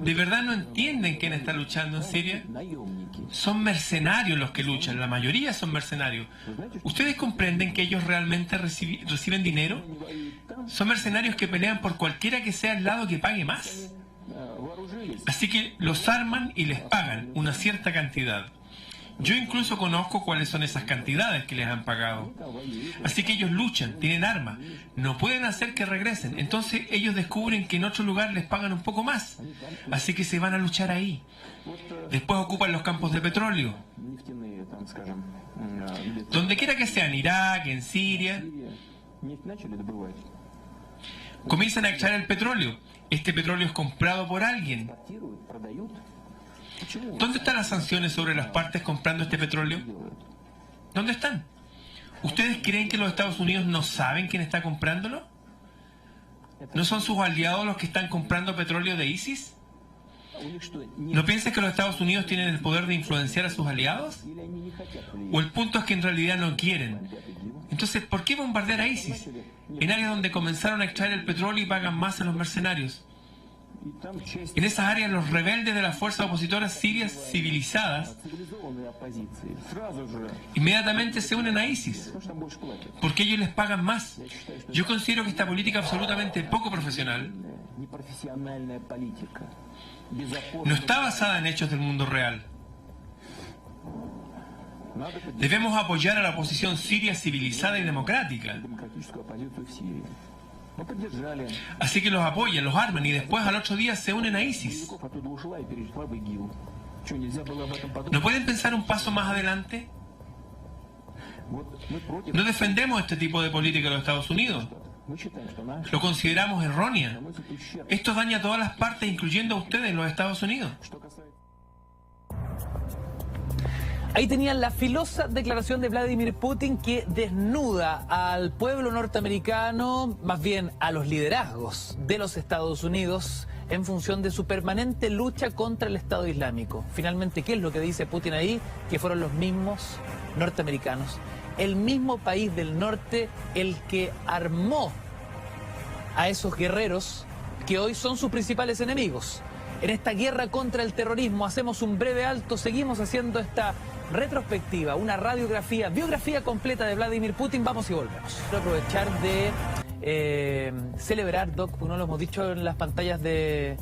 ¿De verdad no entienden quién está luchando en Siria? Son mercenarios los que luchan, la mayoría son mercenarios. ¿Ustedes comprenden que ellos realmente reciben dinero? Son mercenarios que pelean por cualquiera que sea el lado que pague más. Así que los arman y les pagan una cierta cantidad. Yo incluso conozco cuáles son esas cantidades que les han pagado. Así que ellos luchan, tienen armas, no pueden hacer que regresen. Entonces ellos descubren que en otro lugar les pagan un poco más. Así que se van a luchar ahí. Después ocupan los campos de petróleo. Donde quiera que sea, en Irak, en Siria. Comienzan a extraer el petróleo. Este petróleo es comprado por alguien. ¿Dónde están las sanciones sobre las partes comprando este petróleo? ¿Dónde están? ¿Ustedes creen que los Estados Unidos no saben quién está comprándolo? ¿No son sus aliados los que están comprando petróleo de ISIS? ¿No piensas que los Estados Unidos tienen el poder de influenciar a sus aliados? ¿O el punto es que en realidad no quieren? Entonces, ¿por qué bombardear a ISIS? En áreas donde comenzaron a extraer el petróleo y pagan más a los mercenarios. En esas áreas los rebeldes de las fuerzas opositoras sirias civilizadas inmediatamente se unen a ISIS, porque ellos les pagan más. Yo considero que esta política absolutamente poco profesional no está basada en hechos del mundo real. Debemos apoyar a la oposición siria civilizada y democrática. Así que los apoyan, los arman y después al otro día se unen a ISIS. ¿No pueden pensar un paso más adelante? No defendemos este tipo de política de los Estados Unidos. Lo consideramos errónea. Esto daña a todas las partes, incluyendo a ustedes, los Estados Unidos. Ahí tenían la filosa declaración de Vladimir Putin que desnuda al pueblo norteamericano, más bien a los liderazgos de los Estados Unidos en función de su permanente lucha contra el Estado Islámico. Finalmente, ¿qué es lo que dice Putin ahí? Que fueron los mismos norteamericanos, el mismo país del norte el que armó a esos guerreros que hoy son sus principales enemigos. En esta guerra contra el terrorismo hacemos un breve alto, seguimos haciendo esta retrospectiva, una radiografía, biografía completa de Vladimir Putin. Vamos y volvemos. Quiero aprovechar de celebrar, Doc, porque no lo hemos dicho en las pantallas de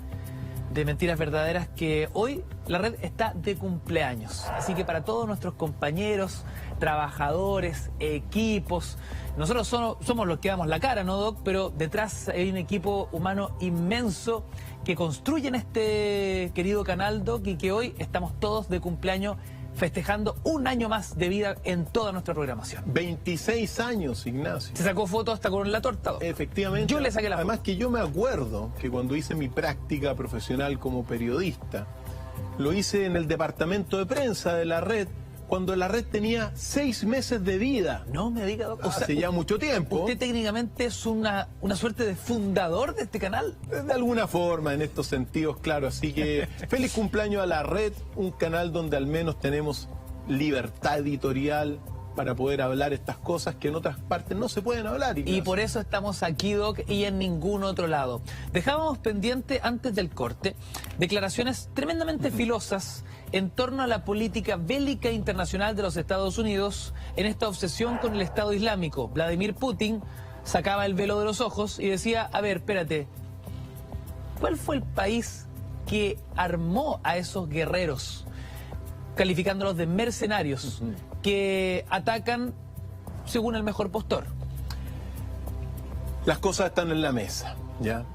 Mentiras Verdaderas, que hoy la red está de cumpleaños. Así que para todos nuestros compañeros, trabajadores, equipos, nosotros somos los que damos la cara, ¿no, Doc? Pero detrás hay un equipo humano inmenso que construyen este querido canal, Doc, y que hoy estamos todos de cumpleaños festejando un año más de vida en toda nuestra programación. 26 años, Ignacio. Se sacó foto hasta con la torta, Doc. Efectivamente. Yo le saqué la foto. Además que yo me acuerdo que cuando hice mi práctica profesional como periodista, lo hice en el departamento de prensa de la red, cuando la red tenía 6 meses de vida. No me diga, Doc. Hace ya mucho tiempo. ¿Usted técnicamente es una suerte de fundador de este canal? De alguna forma, en estos sentidos, claro. Así que feliz cumpleaños a la red, un canal donde al menos tenemos libertad editorial para poder hablar estas cosas que en otras partes no se pueden hablar. Ignacio. Y por eso estamos aquí, Doc, y en ningún otro lado. Dejábamos pendiente antes del corte declaraciones tremendamente filosas en torno a la política bélica internacional de los Estados Unidos en esta obsesión con el Estado Islámico. Vladimir Putin sacaba el velo de los ojos y decía, a ver, espérate, ¿cuál fue el país que armó a esos guerreros, calificándolos de mercenarios, que atacan según el mejor postor? Las cosas están en la mesa, ¿ya?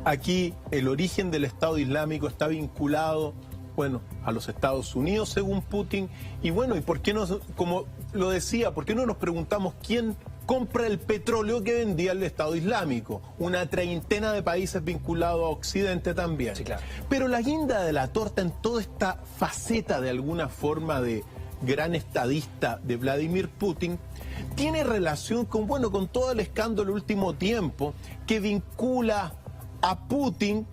Aquí el origen del Estado Islámico está vinculado, bueno, a los Estados Unidos, según Putin. Y bueno, ¿y por qué no, como lo decía, por qué no nos preguntamos quién compra el petróleo que vendía el Estado Islámico? Una treintena de países vinculados a Occidente también. Sí, claro. Pero la guinda de la torta en toda esta faceta de alguna forma de gran estadista de Vladimir Putin tiene relación con, bueno, con todo el escándalo del último tiempo que vincula a Putin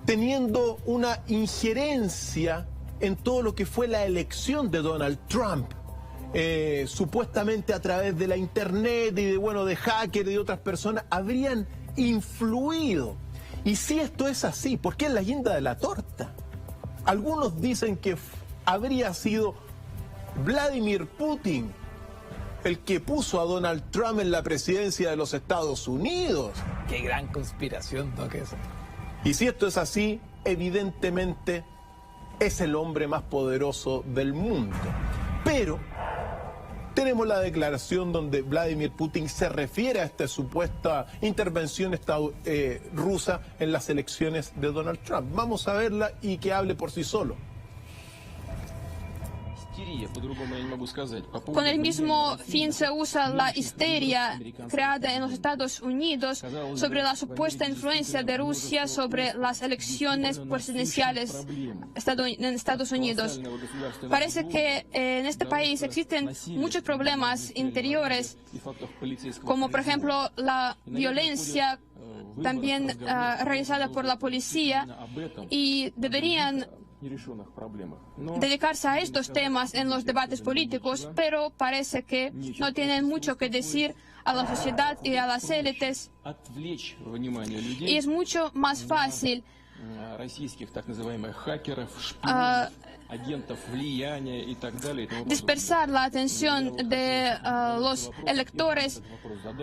teniendo una injerencia en todo lo que fue la elección de Donald Trump, supuestamente a través de la internet y de, bueno, de hackers y de otras personas, habrían influido. Y si esto es así, ¿por qué es la guinda de la torta? Algunos dicen que habría sido Vladimir Putin el que puso a Donald Trump en la presidencia de los Estados Unidos. Qué gran conspiración, Doc, esa. Y si esto es así, evidentemente es el hombre más poderoso del mundo. Pero tenemos la declaración donde Vladimir Putin se refiere a esta supuesta intervención rusa en las elecciones de Donald Trump. Vamos a verla y que hable por sí solo. Con el mismo fin se usa la histeria creada en los Estados Unidos sobre la supuesta influencia de Rusia sobre las elecciones presidenciales en Estados Unidos. Parece que en este país existen muchos problemas interiores, como por ejemplo la violencia también realizada por la policía, y deberían dedicarse a estos temas en los debates políticos, pero parece que no tienen mucho que decir a la sociedad y a las élites. Y es mucho más fácil dispersar la atención de los electores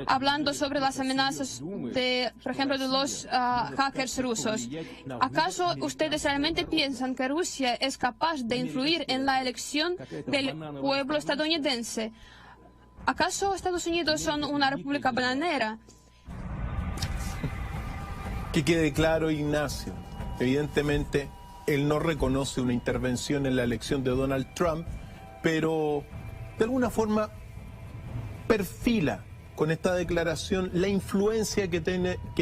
hablando sobre las amenazas de, por ejemplo, de los hackers rusos. ¿Acaso ustedes realmente piensan que Rusia es capaz de influir en la elección del pueblo estadounidense? ¿Acaso Estados Unidos son una república bananera? Que quede claro, Ignacio, evidentemente él no reconoce una intervención en la elección de Donald Trump, pero de alguna forma perfila con esta declaración la influencia que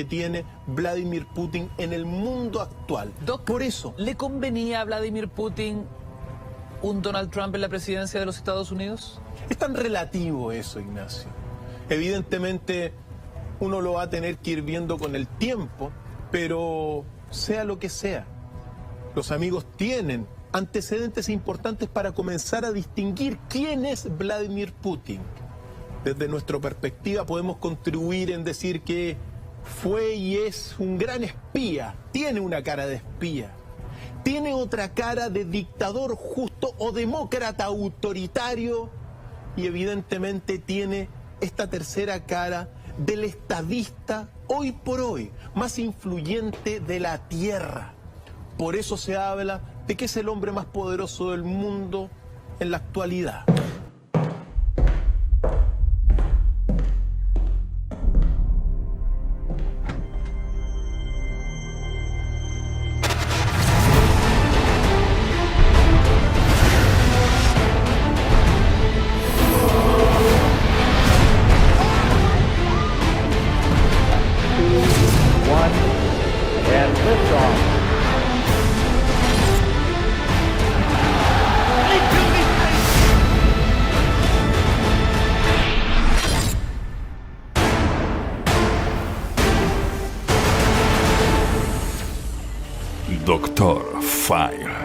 tiene Vladimir Putin en el mundo actual. Por eso, ¿le convenía a Vladimir Putin un Donald Trump en la presidencia de los Estados Unidos? es tan relativo eso, Ignacio. Evidentemente uno lo va a tener que ir viendo con el tiempo, pero sea lo que sea, los amigos tienen antecedentes importantes para comenzar a distinguir quién es Vladimir Putin. Desde nuestra perspectiva podemos contribuir en decir que fue y es un gran espía, tiene una cara de espía, tiene otra cara de dictador justo o demócrata autoritario y evidentemente tiene esta tercera cara del estadista hoy por hoy más influyente de la Tierra. Por eso se habla de que es el hombre más poderoso del mundo en la actualidad. Doctor Fire.